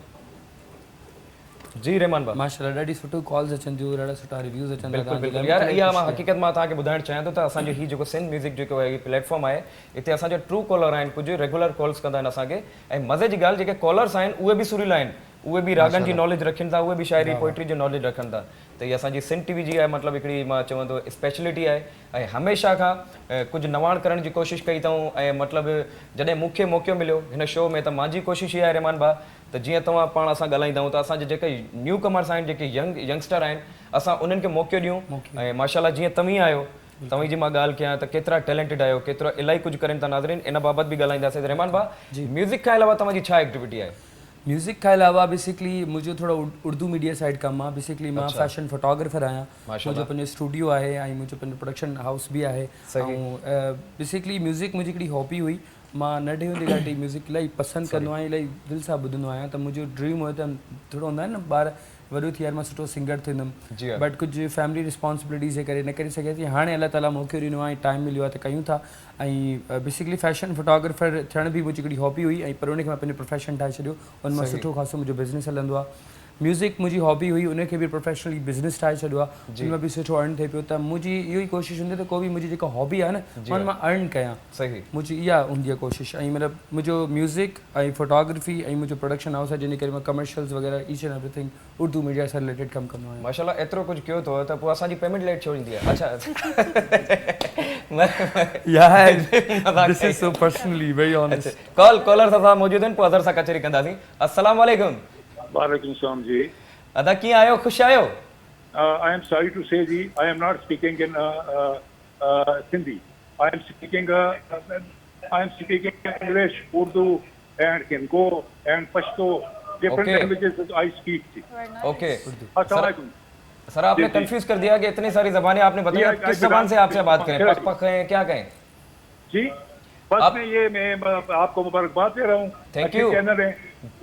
जी रहमान भाउ माशाल्लाह ॾाढी सुठो कॉल्स अचनि थियूं ॾाढा सुठा रिव्यूज़ अचनि बिल्कुलु बिल्कुलु यार इहा मां हक़ीक़त मां तव्हांखे ॿुधाइणु चाहियां थो त असांजो हीउ जेको सिंध म्यूज़िक जेको आहे प्लेटफॉर्म आहे हिते असांजो ट्रू कॉलर आहिनि कुझु रेगुलर कॉल्स कंदा आहिनि असांखे ऐं मज़े जी ॻाल्हि जेके कॉलर्स आहिनि उहे बि सुरीला आहिनि उहे बि रागनि जी नॉलेज रखनि था उहे बि शाइरी पोइट्री जो नॉलेज रखनि था त इहा असांजी सिंध टीवी जी आहे मतिलबु हिकिड़ी मां चवां थो स्पेशलिटी आहे ऐं हमेशह खां कुझु नवाण करण जी कोशिशि कई अथऊं ऐं मतिलबु जॾहिं मूंखे मौक़ो मिलियो हिन शो में त मुंहिंजी कोशिशि इहा आहे रहमान भाउ त जीअं तव्हां पाण असां ॻाल्हाईंदा आहियूं त असांजे जेके न्यू कमर्स आहिनि जेके यंगस्टर आहिनि असां उन्हनि खे मौक़ो ॾियूं ऐं माशाल्लाह जीअं तव्हीं आहियो तव्हीं जी मां ॻाल्हि कयां त केतिरा टैलेंटेड आहियो केतिरो इलाही कुझु करनि था नाज़रीन इन बाबति बि ॻाल्हाईंदासीं रहमान भाउ म्यूज़िक खां अलावा तव्हांजी छा एक्टिविटी आहे म्यूज़िक खां अलावा बेसिकली मुंहिंजो थोरो उर्दू मीडिया साइड कमु आहे बेसिकली मां फैशन फोटोग्राफर आहियां मुंहिंजो पंहिंजो स्टूडियो आहे ऐं मुंहिंजो पंहिंजो प्रोडक्शन हाउस बि आहे ऐं बेसिकली म्यूज़िक मुंहिंजी हिकिड़ी हॉबी हुई मां नंढे हूंदे खां म्यूज़िक इलाही पसंदि कंदो आहियां इलाही दिलि सां ॿुधंदो आहियां त मुंहिंजो ड्रीम हुयो त थोरो हूंदो आहे न ॿार वॾो थी यार मां सुठो सिंगर थींदुमि बट कुझु फैमिली रिस्पॉन्सिबिलिटीज़ जे करे न करे सघे थी हाणे अलाह ताला मौक़ो ॾिनो आहे टाइम मिलियो आहे त कयूं था ऐं बेसिकली फैशन फोटोग्राफर थियण बि मुंहिंजी हिकिड़ी हॉबी हुई ऐं पर उनखे मां पंहिंजो प्रोफेशन ठाहे छॾियो उन मां सुठो ख़ासो मुंहिंजो बिज़नेस हलंदो आहे म्यूज़िक मुंहिंजी हॉबी हुई उनखे बि प्रोफेशनली बिज़नेस ठाहे छॾियो आहे जिन मां बि सुठो अर्न थिए पियो त मुंहिंजी इहो ई कोशिशि हूंदी त को बि मुंहिंजी जेका हॉबी आहे न हुन मां अर्न कयां सही मुंहिंजी इहा हूंदी आहे कोशिशि ऐं मतिलबु मुंहिंजो म्यूज़िक ऐं फोटोग्राफी ऐं मुंहिंजो प्रोडक्शन हाउस आहे जिन करे मां कमर्शियल्स वग़ैरह each and everything Urdu media सां रिलेटेड कमु कंदो आहियां माशाल्लाह एतिरो कुझु कयो अथव त पोइ असांजी पेमेंट लेट छो ईंदी आहे अच्छा this is so personally very honest caller सां मौजूदु आहिनि पोइ अज़हर सां कचहरी कंदासीं अस्सलाम वालेकुम वालेकुम सलाम जी। अदा कीअं आहियो, ख़ुशि आहियो? I am sorry to say जी, I am not speaking in Sindhi. I am speaking English, Urdu and Hingo and Pashto. Different Okay. languages I speak जी। ओके अस्सलाम वालेकुम। सर आपने जी, जी। कंफ्यूज कर दिया कि इतनी सारी ज़बानें आपने बताई, जी, आप किस ज़बान से आपसे बात करें, पक पक कहें, क्या कहें? जी बस मैं ये मैं आपको मुबारकबाद दे रहा हूँ। Thank अच्छे you. चैनल है,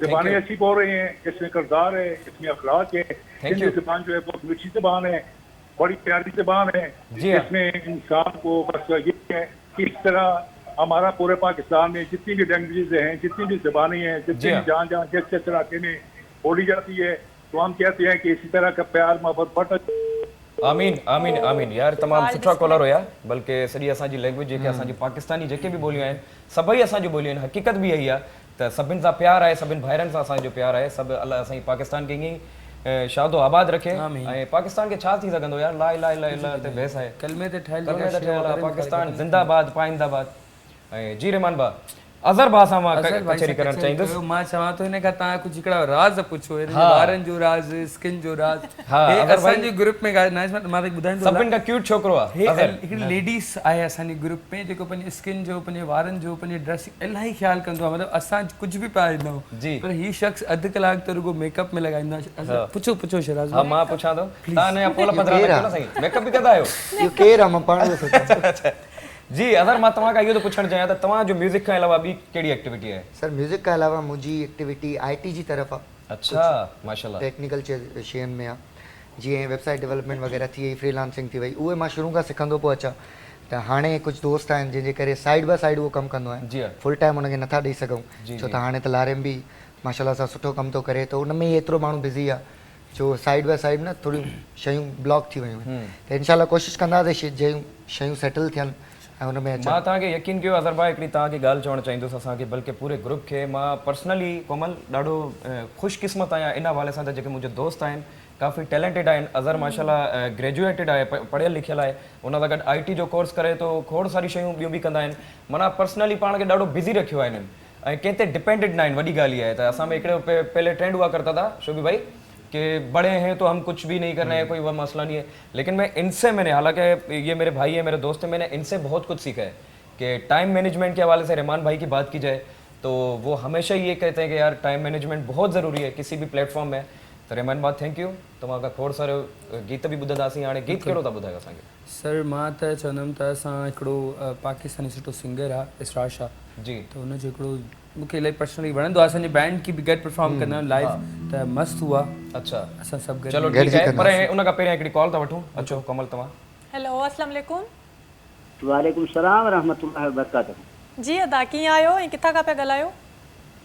ज़बानें you. अच्छी बोल रही हैं, इसमें किरदार है, इसमें अखलाक है। हिंदी you. ज़बान जो है बहुत मीठी ज़बान है, बड़ी प्यारी ज़बान है। जी हाँ। इसमें इंसान को बस ये है कि इस तरह हमारा पूरे पाकिस्तान में जितनी भी लैंग्वेजेस हैं, जितनी भी ज़बानें हैं, जी जितनी हाँ। भी जहाँ जहाँ जिस जिस इलाके में बोली जाती है, तो हम कहते हैं कि इसी तरह का प्यार मोहब्बत बढ़ता। आमीन आमीन आमीन यार, तमामु सुठा कॉलर हुया, बल्कि सॼी असांजी लैंग्वेज जेके असांजी पाकिस्तानी जेके बि ॿोलियूं आहिनि सभई असांजूं ॿोलियूं आहिनि, हक़ीक़त बि इहा आहे त सभिनि सां प्यार आहे, सभिनि भाइरनि सां असांजो प्यार आहे, सभु अलाह असांजी पाकिस्तान खे ईअं ई शादो आबाद रखे। ऐं पाकिस्तान खे छा थी सघंदो यार, ला इलाहा इल्लल्लाह ते बहस आहे, कलमे ते ठहियल कलमे ते ठहियल आहे, पाकिस्तान ज़िंदाबाद पाइंदाबाद। ऐं जी रहमान बा अज़हर भा सां मां कचहरी करणु चाहींदुसि। मां चवां थो हिन खां तव्हां कुझु हिकिड़ा राज़ पुछो, वारनि जो राज़, स्किन जो राज़। हाँ, हे अज़हर भाई असांजे ग्रुप में मां तव्हांखे ॿुधाईंदो सभिनि खां क्यूट छोकिरो आहे अज़हर। हिकिड़ी लेडीस आहे असांजे ग्रुप में जेको पंहिंजे स्किन जो, पंहिंजे वारनि जो, पंहिंजे ड्रेसिंग इलाही ख्यालु कंदो आहे, मतिलबु असां कुझु बि पाईंदा आहियूं जी, पर हीउ शख़्स अधु कलाक त रुगो मेकअप में लॻाईंदा। पुछो पुछो शराज़। हा मां पुछां थो, तव्हां नया पोल पधरा न कयो न साईं, मेकअप बि कंदा आहियो? इहो केरु आहे, मां पाण थो सोचां। जी अज़हर, मां तव्हां खां इहो थो पुछणु चाहियां त तव्हांजो म्यूज़िक खां अलावा ॿी कहिड़ी एक्टिविटी आहे? सर म्यूज़िक खां अलावा मुंहिंजी एक्टिविटी IT जी तरफ़ आहे। अच्छा माशाल्लाह। टेक्निकल शयुनि में आहे, जीअं वेबसाइट डेवलपमेंट वग़ैरह थी वई, फ्रीलांसिंग थी वई, उहे मां शुरू खां सिखंदो पियो अचां। त हाणे कुझु दोस्त आहिनि जंहिंजे करे साइड बाय साइड उहो कमु कंदो जी आहियां, हाँ। फुल टाइम हुनखे नथा ॾेई सघूं, छो त हाणे त लारेम बि माशाल्लाह सां सुठो कमु थो करे, त उन में ई एतिरो माण्हू बिज़ी आहे जो साइड बाय साइड न थोरियूं शयूं ब्लॉक थी वियूं आहिनि। त इंशाल्लाह कोशिशि कंदासीं जूं शयूं सेटल थियनि ऐं हुन में मां तव्हांखे यकीन कयो अज़हर भाई, हिकिड़ी तव्हांखे ॻाल्हि चवणु चाहींदुसि असांखे, बल्कि पूरे ग्रुप खे। मां पर्सनली कोमल ॾाढो ख़ुशकिस्मत आहियां इन हवाले सां त जेके मुंहिंजे दोस्त आहिनि काफ़ी टैलेंटेड आहिनि। अज़हर माशाल्लाह ग्रेजुएटेड आहे, पढ़ियल लिखियल आहे, उन सां गॾु IT जो कोर्स करे थो, खोड़ सारी शयूं ॿियूं बि कंदा आहिनि। माना पर्सनली पाण खे ॾाढो बिज़ी रखियो आहे हिननि, ऐं कंहिं ते डिपेंडेड न आहिनि। वॾी ॻाल्हि इहा आहे त असां में हिकिड़ो पहले ट्रेंड हुआ करता था शोभी भाई कि बड़े हैं तो हम कुछ भी नहीं कर रहे हैं, कोई वह मसला नहीं है, लेकिन मैं इनसे मैंने, हालांकि ये मेरे भाई है, मेरे दोस्त हैं, मैंने इनसे बहुत कुछ सीखा है कि टाइम मैनेजमेंट के हवाले से रहमान भाई की बात की जाए तो वो हमेशा ये कहते हैं कि यार टाइम मैनेजमेंट बहुत ज़रूरी है किसी भी प्लेटफॉर्म में। तो रहमान भाई थैंक यू, तव्हांखां खोड़ सारो गीत बि ॿुधंदासीं। हाणे गीत कहिड़ो था ॿुधायो असांखे? सर मां त चवंदुमि त असां हिकिड़ो पाकिस्तानी सुठो सिंगर आहे इसरार शाह जी, त हुनजो हिकिड़ो मूंखे इलाही पर्सनली वणंदो आहे, असांजी बैंड की बि गॾु परफॉर्म कंदा आहियूं लाइव, त मस्तु हुआ। अच्छा असां सभु गॾु। चलो ठीक है, पर उन खां पहिरियां हिकिड़ी कॉल था वठूं। अचो कमल तव्हां। हेलो अस्सलाम वालेकुम। वालेकुम सलाम रहमतुल्लाहि व बरकातहू। जी अदा कीअं आहियो ऐं किथां खां पिया ॻाल्हायो?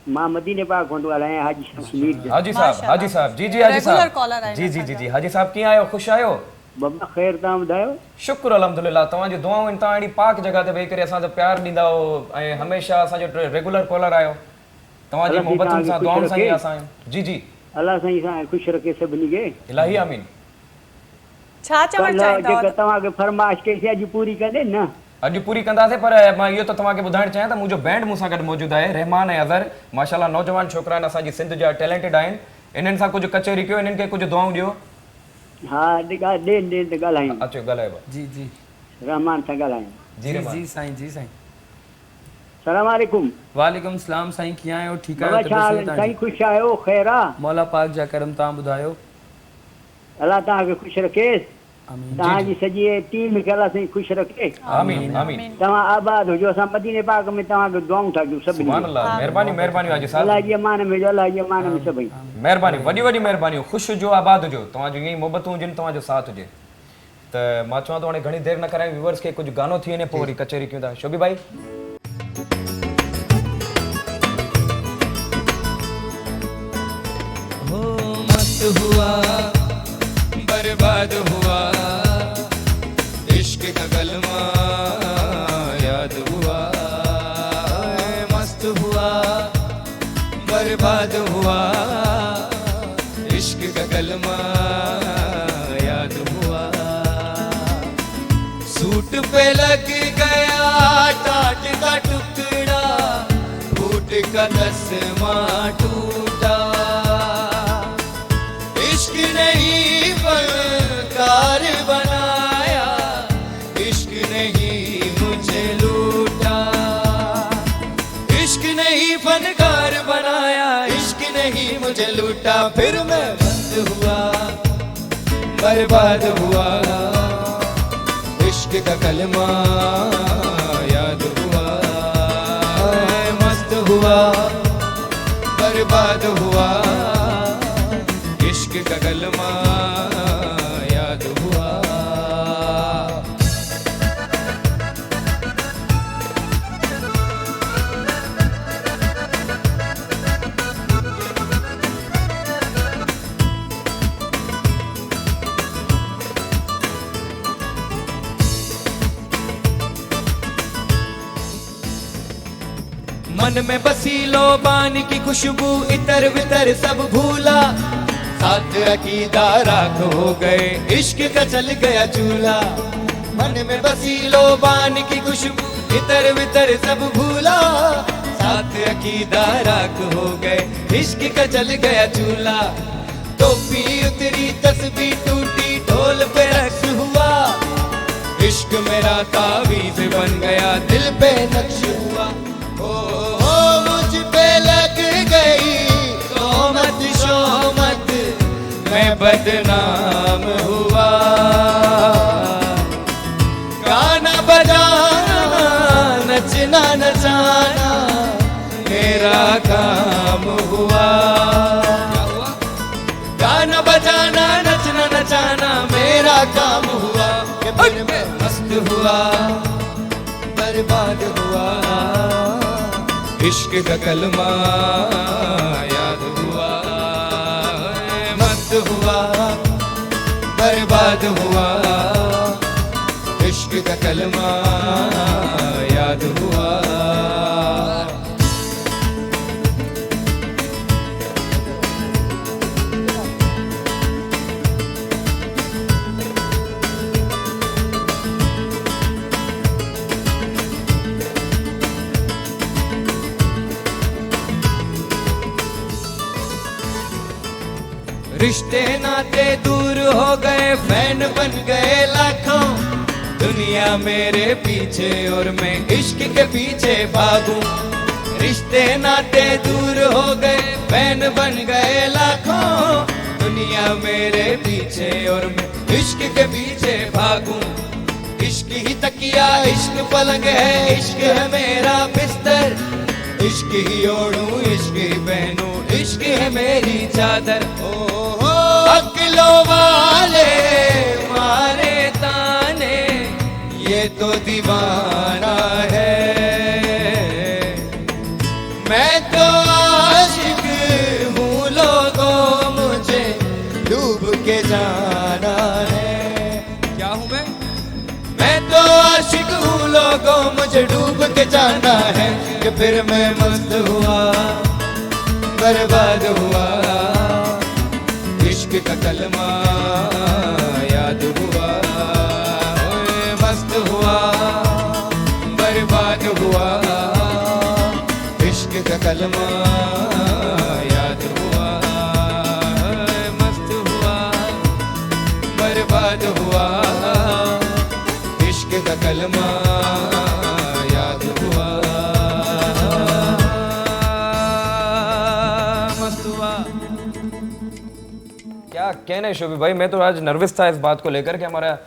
मां मदीने पाक खां थो ॻाल्हायां, हाजी शमशीर। हाजी साहब जी जी हाजी रेगुलर कॉलर साहब आहिनि जी जी जी जी हाजी साहब कीअं आहियो, ख़ुशि आहियो? बाबा ख़ैर, तव्हां ॿुधायो? शुक्र अल्हम्दुलिल्लाह, तव्हांजी दुआऊं आहिनि, तव्हां अहिड़ी पाक जॻह ते वेही करे असांजो प्यार ॾींदा हो ऐं हमेशह असांजो रेगुलर कॉलर आहियो। तव्हांजी मोहबतुनि सां दुआऊं सां ई असां जी जी अल्लाह साईं सां ख़ुशि रखे सभिनी खे। इलाही आमीन। छा चवणु चाहींदा जेका तव्हांखे फरमाइश कई अॼु पूरी कंदे न? अॼु पूरी कंदासीं, पर मां इहो त तव्हांखे ॿुधाइणु चाहियां त मुंहिंजो बैंड मूंसां गॾु मौजूदु आहे, रहमान ऐं अज़हर। माशाल्लाह नौजवान छोकिरा आहिनि, असांजी सिंध जा टैलेंटेड आहिनि। इन्हनि सां कुझु कचहरी कयो, इन्हनि खे कुझु दुआऊं ॾियो। हा ॾे त ॻाल्हायूं। अचो ॻाल्हायो। जी जी रहमान सां ॻाल्हायूं। जी जी साईं, जी साईं। सलाम वालेकुम। वालेकुम सलाम साईं, कीअं आहियो? ठीकु बाबा छा हाल साईं? ख़ुशि आहियो? ख़ैर आहे? मौला पाक जा करम, तव्हां ॿुधायो? अल्लाह तव्हांखे ख़ुशि रखे, आमीन। तव्हांजी सॼी टीम खे अल्लाह साईं ख़ुशि रखे। आमीन आमीन। तव्हां आबाद हुजो, असां मदीने पाक में तव्हांखे दुआऊं था ॾियूं सभिनी। सुभान अल्लाह, महिरबानी महिरबानी हाजी साहब। अल्लाह जी अमान में हुजो, अल्लाह जी अमान में सभई। महिरबानी, वॾी वॾी महिरबानी। ख़ुशि हुजो, आबाद हुजो, तव्हांजो ईअं ई मोहबतूं हुजनि, तव्हांजो साथ हुजे। त मां चवां थो हाणे घणी देरि न करायूं, व्यूअर्स खे कुझु गानो थी वञे पोइ वरी कचहरी कयूं था। शोभी भाई हुआ बर्बाद हुआ, इश्क का कलमा याद हुआ, मस्त हुआ बर्बाद हुआ, इश्क का कलमा याद हुआ, सूट पे लग गया टाट का टुकड़ा, फूट का तस्मा टूटा, फनकार बनाया, इश्क नहीं मुझे लूटा, फिर मैं बंद हुआ, बर्बाद हुआ, इश्क का कलमा याद हुआ, मस्त हुआ, बर्बाद हुआ, इश्क का कलमा याद हुआ। मन में बसी लोबान की खुशबू, इतर वितर सब भूला, साथ अकीदा राख हो गए, इश्क का चल गया चूल्हा। मन में बसी लोबान की खुशबू, इतर वितर सब भूला, साथ अकीदा राख हो गए, इश्क का चल गया चूल्हा। टोपी उतरी तस्बीह टूटी, ढोल पे रक्स हुआ, इश्क मेरा तावीज़ बन गया, दिल पे नक्श हुआ। ओ मुझ पे लग गई तोहमत शोहमत, मैं बदनाम हुआ, गाना बजाना नचना नचाना मेरा काम हुआ, गाना बजाना नचना नचाना मेरा काम हुआ, कि फिर मैं मस्त हुआ, बर्बाद हुआ, इश्क का कलमा याद हुआ, मस्त हुआ, बर्बाद हुआ, इश्क का कलमा याद हुआ। रिश्ते नाते दूर हो गए, फैन बन गए लाखों, दुनिया मेरे पीछे और मैं इश्क के पीछे भागूं। रिश्ते नाते दूर हो गए, फैन बन गए लाखों, दुनिया मेरे पीछे और मैं इश्क के पीछे भागूं। इश्क ही तकिया, इश्क पलंग है, इश्क है मेरा बिस्तर, इश्क ही ओढ़ूं, इश्क ही पहनूं, इश्क है मेरी चादर। ओ अक्लों वाले मारे ताने, ये तो दीवाना है, मैं तो आशिक हूँ, लोगों मुझे डूब के जाना है। क्या हूँ मैं तो आशिक हूँ, लोगों मुझे डूब के जाना है, कि फिर मैं मस्त हुआ, बर्बाद हुआ, इश्क का कलमा याद हुआ, ओए मस्त हुआ, बर्बाद हुआ, इश्क का कलमा याद हुआ, ओए मस्त हुआ, बर्बाद हुआ, इश्क का कलमा याद हुआ, मस्त हुआ। क्या कहना है शोभी भाई, मैं तो आज नर्वस था इस बात को लेकर कि हमारा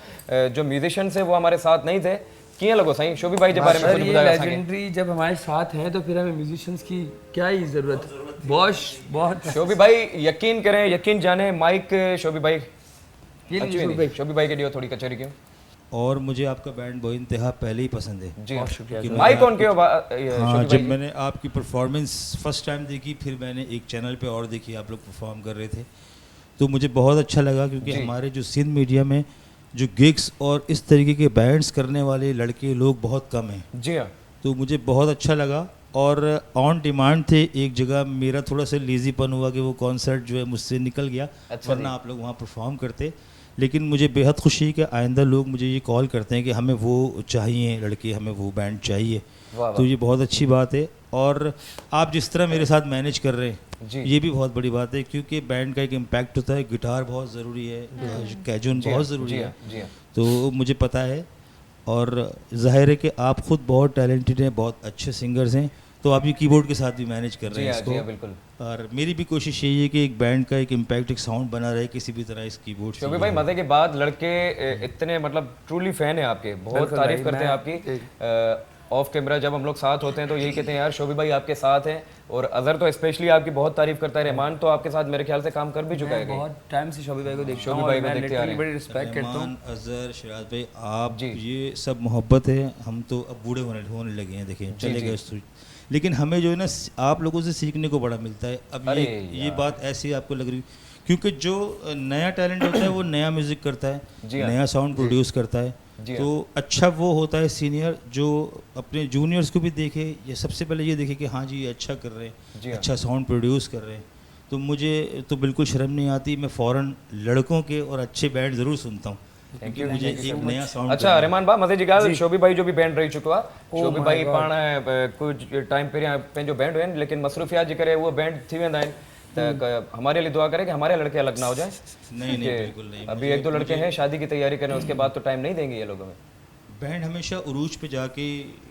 जो म्यूजिशियंस है वो हमारे साथ नहीं थे। किए लगो सही शोभी भाई के बारे में कुछ बताया सके? लेजेंडरी जब हमारे साथ हैं तो फिर हमें म्यूजिशियंस की क्या ही जरूरत, बहुत शोभी भाई यकीन करें, यकीन जाने, माइक शोभी भाई शोभी भाई के लिए थोड़ी कचहरी क्यों। और मुझे आपका बैंड बहुत इंतहा पहले ही पसंद है जी, बहुत शुक्रिया। माइक ऑन क्यों? हाँ, जब मैंने आपकी परफॉर्मेंस फर्स्ट टाइम देखी, फिर मैंने एक चैनल पे और देखी, आप लोग परफॉर्म कर रहे थे, तो मुझे बहुत अच्छा लगा, क्योंकि हमारे जो सिंध मीडिया में जो गिग्स और इस तरीके के बैंड्स करने वाले लड़के लोग बहुत कम हैं। जी हाँ। तो मुझे बहुत अच्छा लगा, और ऑन डिमांड थे। एक जगह मेरा थोड़ा सा लेजीपन हुआ कि वो कॉन्सर्ट जो है मुझसे निकल गया, वरना आप लोग वहाँ परफॉर्म करते। लेकिन मुझे बेहद खुशी है कि आइंदा लोग मुझे ये कॉल करते हैं कि हमें वो चाहिए लड़के, हमें वो बैंड चाहिए, तो ये बहुत अच्छी बात है। और आप जिस तरह मेरे साथ मैनेज कर रहे हैं ये भी बहुत बड़ी बात है, क्योंकि बैंड का एक इम्पैक्ट होता है, गिटार बहुत ज़रूरी है, कैजुन बहुत ज़रूरी है, तो मुझे पता है। और जाहिर है कि आप ख़ुद बहुत टैलेंटेड हैं, बहुत अच्छे सिंगर्स हैं, तो आप ये कीबोर्ड के साथ भी मैनेज कर रहे हैं जी हाँ, इसको। बिल्कुल। और मेरी भी कोशिश यही है कि एक बैंड का एक इम्पैक्ट, एक साउंड बना रहे किसी भी तरह इस कीबोर्ड से। शोभी भाई मजे की बात, लड़के इतने मतलब ट्रूली फैन है आपके, बहुत तारीफ करते हैं आपकी। ऑफ कैमरा जब हम लोग साथ होते हैं तो यही कहते हैं यार शोभी भाई आपके साथ हैं, और अजहर तो स्पेशली आपकी बहुत तारीफ करता है। रहमान तो आपके साथ मेरे ख्याल से काम कर भी चुका है। बहुत टाइम से शोभी भाई को देखता हूं, शोभी भाई को देखते आ रहे हैं। बड़ी रिस्पेक्ट करता हूं। रहमान, अजहर, शिराज भाई, आप ये सब मोहब्बत है। हम तो अब बूढ़े होने लगे हैं, देखिए चले गए, लेकिन हमें जो है ना आप लोगों से सीखने को बड़ा मिलता है। अब ये बात ऐसी आपको लग रही, क्योंकि जो नया टैलेंट होता है वो नया म्यूजिक करता है, नया साउंड प्रोड्यूस करता है, तो अच्छा वो होता है सीनियर जो अपने जूनियर्स को भी देखे, ये सबसे पहले ये देखे कि हाँ जी ये अच्छा कर रहे हैं, अच्छा साउंड प्रोड्यूस कर रहे हैं। तो मुझे तो बिल्कुल शर्म नहीं आती, मैं फ़ौरन लड़कों के और अच्छे बैंड ज़रूर सुनता हूँ। Thank U. मुझे एक नया साउंड। अच्छा रहमान भाई मजे जी ॻाल्हि, शोभी भाई जो भी बैंड रही चुको आहे, शोभी भाई पाण कुछ टाइम पहिरियां पंहिंजो बैंड हुआ, लेकिन मसरूफियात जे करे वो बैंड थी वेंदा आहिनि। तो हमारे लिए दुआ करें कि हमारे लड़के अलग ना हो जाए। नहीं बिल्कुल नहीं। अभी एक दो लड़के हैं शादी की तैयारी करें, उसके बाद तो टाइम नहीं देंगे ये लोगों में। बैंड हमेशा उरूज पे जाके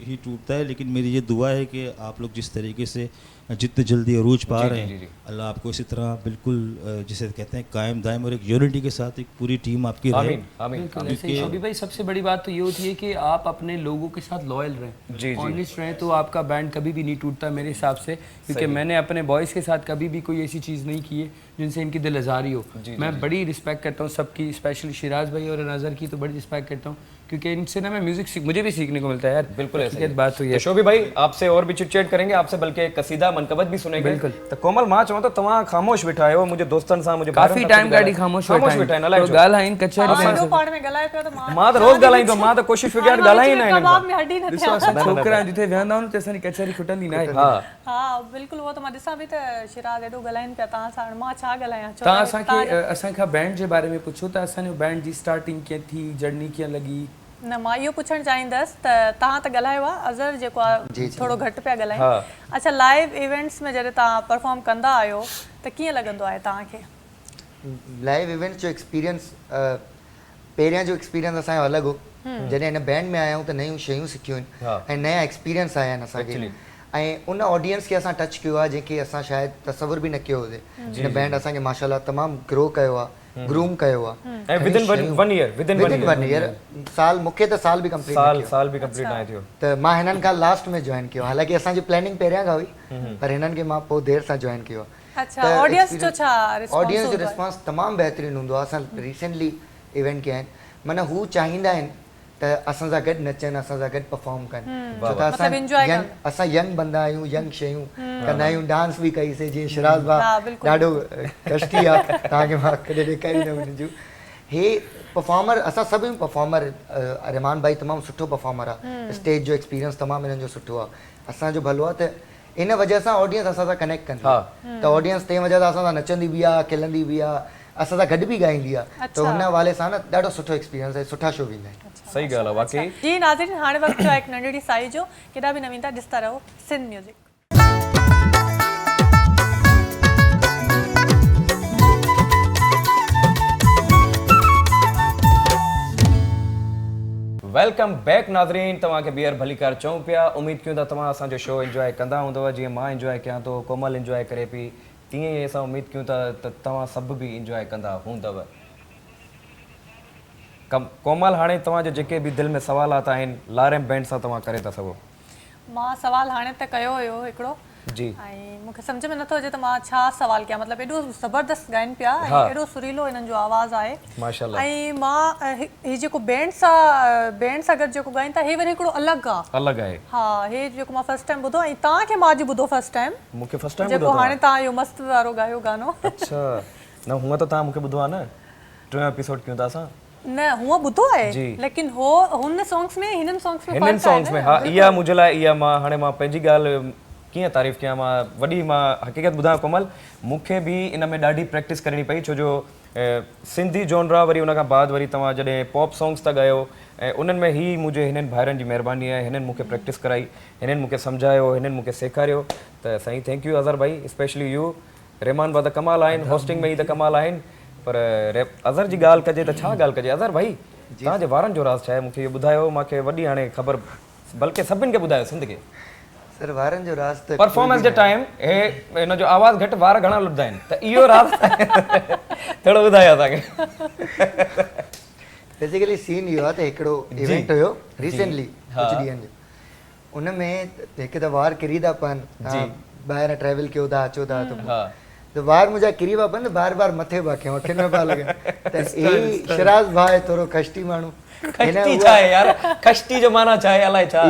ही टूटता है, लेकिन मेरी ये दुआ है कि आप लोग जिस तरीके से जितने जल्दी अरूज पा रहे हैं, अल्लाह आपको इसी तरह बिल्कुल जिसे कहते हैं कायम दायम और एक यूनिटी के साथ एक पूरी टीम आपकी रहे। बिल्कुल ऐसे ही शोभी भाई, सबसे बड़ी बात तो ये होती है कि आप अपने लोगों के साथ लॉयल रहें, ऑनेस्ट रहें, तो आपका बैंड कभी भी नहीं टूटता मेरे हिसाब से। क्योंकि मैंने अपने बॉयज़ के साथ कभी भी कोई ऐसी चीज़ नहीं की है जिनसे इनकी दिल आज़ारी हो। मैं बड़ी रिस्पेक्ट करता हूँ सबकी, स्पेशली शिराज भाई और नज़र की तो बड़ी रिस्पेक्ट करता हूँ, क्योंकि इनसे ना मैं म्यूजिक मुझे भी सीखने को मिलता है यार। बिल्कुल ऐसी बात हुई है। शोभी भाई आपसे और भी चिट-चैट करेंगे, आपसे बल्कि एक कसीदा मनकबत भी सुनेंगे। बिल्कुल। तो कोमल मां चवं तो तव्हां खामोश वेठा आहियो, मुझे दोस्तन सां मुझे काफ़ी टाइम गाड़ी खामोश वेठा आहिनि, अलाए तो ॻाल्हाइनि कचहरी सॼो पाण में ॻाल्हाए पियो त मां त रोज़ ॻाल्हाईंदो, मां त कोशिशि पियो कयां ॻाल्हाई न कबाब में हड्डी न ॾिसो असां छोकिरा आहियूं, जिथे विहंदा आहियूं न त असांजी कचहरी खुटंदी न आहे। हा बिल्कुल, वो तो मां ॾिसां बि त शिराज एॾो ॻाल्हाइनि पिया तव्हां सां, मां छा ॻाल्हायां। तव्हां असांखे बैंड जे बारे में पुछो त असांजो बैंड जी स्टार्टिंग कीअं थी, जर्नी कीअं लॻी। न मां इहो पुछणु चाहींदसि त तव्हां त ॻाल्हायो आहे, अज़हर जेको आहे थोरो घटि पिया ॻाल्हाइनि। अच्छा, लाइव इवेंट्स में जॾहिं तव्हां परफॉर्म कंदा आहियो त कीअं लॻंदो आहे तव्हांखे? लाइव इवेंट्स जो एक्सपीरियंस, पहिरियां जो एक्सपीरियंस असांजो अलॻि हो। जॾहिं हिन बैंड में आया आहियूं त नयूं शयूं सिखियूं आहिनि ऐं नया एक्सपीरियंस आया आहिनि असांखे, ऐं उन ऑडियंस खे असां टच कयो आहे जेके असां शायदि तसवुर बि न कयो हुजे। हिन बैंड असांखे माशाल्लाह तमामु ग्रो कयो आहे, ग्रूम कयो आहे। विदिन वन ईयर साल, मूंखे त साल बि कंप्लीट न थियो त मां हिननि खां लास्ट में जॉइन कयो। हालांकि असांजी प्लानिंग पहिरियां खां हुई, पर हिननि खे मां पोइ देरि सां जॉइन कयो आहे। अच्छा, ऑडियंस जो छा ऑडियंस जो रिस्पॉन्स तमामु बहितरीनु हूंदो आहे। असां रिसेंटली इवेंट कया आहिनि, माना हू चाहींदा आहिनि त असां सां गॾु नचनि, असां सां गॾु परफॉर्म कनि, छो त असां यंग बंदा आहियूं, यंग शयूं कंदा आहियूं। डांस बि कईसीं, जीअं शिराज भाउ ॾाढो कष्टी आहे, तव्हांखे मां कॾहिं ॾेखारी न हुनजूं। हे परफॉर्मर, असां सभई परफॉर्मर, रहमान भाई तमामु सुठो परफॉर्मर आहे, स्टेज जो एक्सपीरियंस तमामु हिननि जो सुठो आहे। असांजो भलो आहे त इन वजह सां ऑडियंस असां सां कनेक्ट कंदी, त ऑडियंस तंहिं वजह सां असां सां नचंदी बि आहे, खिलंदी बि आहे, असां सां गॾु बि ॻाईंदी आहे। त हुन हवाले सां न ॾाढो सुठो एक्सपीरियंस आहे, सुठा शो वेंदा आहिनि। सही ॻाल्हि आहे वाकई। जी नाज़रीन, हाणे वक़्तु आहे हिकु नंढड़ी साई जो, केॾा बि न वेंदा, ॾिसंदा रहो सिंध म्यूज़िक। वेलकम बैक नाज़रीन, तव्हांखे ॿीहर भली कार चऊं पिया। उमेद कयूं था तव्हां असांजो शो इंजॉय कंदा हूंदव, जीअं मां इंजॉय कयां थो, कोमल इंजॉय करे पई, तीअं ई असां उमेद कयूं था त तव्हां सभु बि इंजॉय कंदा हूंदव। कोमल, हाणे तव्हांजे जेके बि दिलि में सवालात आहिनि लारेम बैंड सां तव्हां करे था सघो। मां सवाल हाणे त कयो हुयो हिकिड़ो जी, ऐं मूंखे सम्झ में नथो अचे त मां छा सवाल कयां। मतिलबु एॾो ज़बरदस्त ॻाइनि पिया ऐं एॾो सुरीलो हिननि जो आवाज़ आहे माशाल्लाह। ऐं मां ही जेको बैंड सां गॾु जेको ॻाइनि था, हे वरी हिकिड़ो अलॻि आहे। हा, हे जेको मां फर्स्ट टाइम ॿुधो, ऐं तव्हांखे मां अॼु ॿुधो फर्स्ट टाइम, मूंखे फर्स्ट टाइम जेको हाणे तव्हां इहो मस्त वारो ॻायो गानो। अच्छा, न हूअं त तव्हां मूंखे ॿुधो आहे न, 3 एपिसोड कयूं था असां। न हूअं ॿुधो आहे, लेकिन हो हुन सॉन्ग्स में, हिननि सॉन्ग्स में, हा, इहा मुंहिंजे लाइ, इहा मां हाणे मां पंहिंजी ॻाल्हि कीअं तारीफ़ कयां, मां वॾी मां हक़ीक़त ॿुधायां कोमल, मूंखे बि इन में ॾाढी प्रैक्टिस करणी पई, छो जो सिंधी जॉनरा, वरी उन खां बाद वरी तव्हां जॾहिं पॉप सॉन्ग्स था ॻायो, ऐं उन्हनि में ही मुंहिंजे हिननि भाइरनि जी महिरबानी आहे। हिननि मूंखे प्रैक्टिस कराई, हिननि मूंखे सम्झायो, हिननि मूंखे सेखारियो, त साईं थैंक यू अज़हर भाई, स्पेशली यू। रहमान भाउ त कमाल आहिनि, होस्टिंग में ई त कमाल आहिनि, पर अज़हर जी ॻाल्हि कजे त छा ॻाल्हि कजे। अज़हर भाई, तव्हांजे वारनि जो राज़ छा आहे, मूंखे इहो ॿुधायो, मूंखे वॾी हाणे ख़बर, बल्कि सभिनि खे ॿुधायो सिंध खे। सर वारनि जो राज़ त परफॉर्मेंस जे टाइम हे इन जो आवाज़ घटि वार घणा लुटंदा आहिनि त इहो राज़ थोरो ॿुधायो असांखे। बेसिकली सीन इहो आहे त हिकिड़ो इवेंट हुयो रिसेंटली कुझु ॾींहंनि जो, उन में हिकु त वार किरी था पवनि, ॿाहिरि ट्रेवल कयो था अचो था त वार मुंहिंजा किरी पिया पवनि बार बार मथे पिया कयूं अखियुनि में पिया लॻनि त ई शिराज़ भाउ थोरो कष्टी माण्हू। खष्टी छा आहे यार, खष्टी जो माना छा आहे अलाए छा,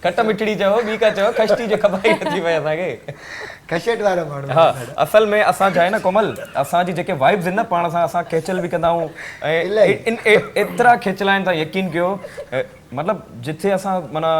खट मिठड़ी चयो ॿी का चयो, खष्टी जो ख़बर ई नथी पए असांखे। खशट वारा माण्हू। हा असल में असां छा आहे न कोमल, असांजी जेके वाइब्स आहिनि न पाण सां असां खेचल बि कंदा आहियूं ऐं एतिरा खेचल आहिनि तव्हां यकीन कयो, मतिलबु जिथे असां माना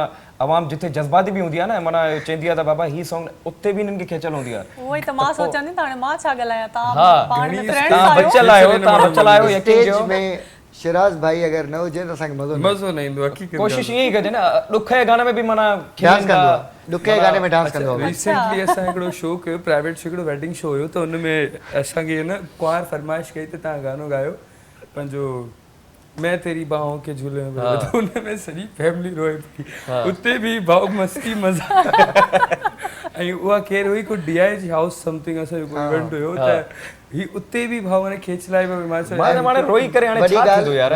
आवाम जिथे जज़्बाती बि हूंदी आहे न, माना चवंदी आहे त बाबा ही सॉन्ग उते बि हिननि खे खेचल हूंदी आहे। उहो ई त मां सोचंदी त हाणे मां छा ॻाल्हायां, तव्हां बचल आहियो यकीन कयो। शिराज़ भाई अगर न हुजे त असांखे मज़ो न ईंदो। कोशिशि ईअं ई कजे न, ॾुख जे गाने में बि माना डांस कंदो आहे, ॾुख जे गाने में डांस कंदो आहे। रिसेंटली असां हिकिड़ो शो कयो, प्राइवेट शो, हिकिड़ो वेडिंग शो हुयो, त हुन में असांखे न कुंवार फरमाइश कई त तव्हां गानो ॻायो पंहिंजो मैं तेरी बाहों के झूले में, तो हुन में सॼी फैमिली रोए पई, उते बि भाउ मस्ती मज़ा। ऐं उहा केरु हुई, को DIG हाउस समथिंग असांजो कोई इवेंट हुयो, त ही उते बि भाउ ने खेचलाए पियो। मां रोई करे हाणे छा थींदो यार,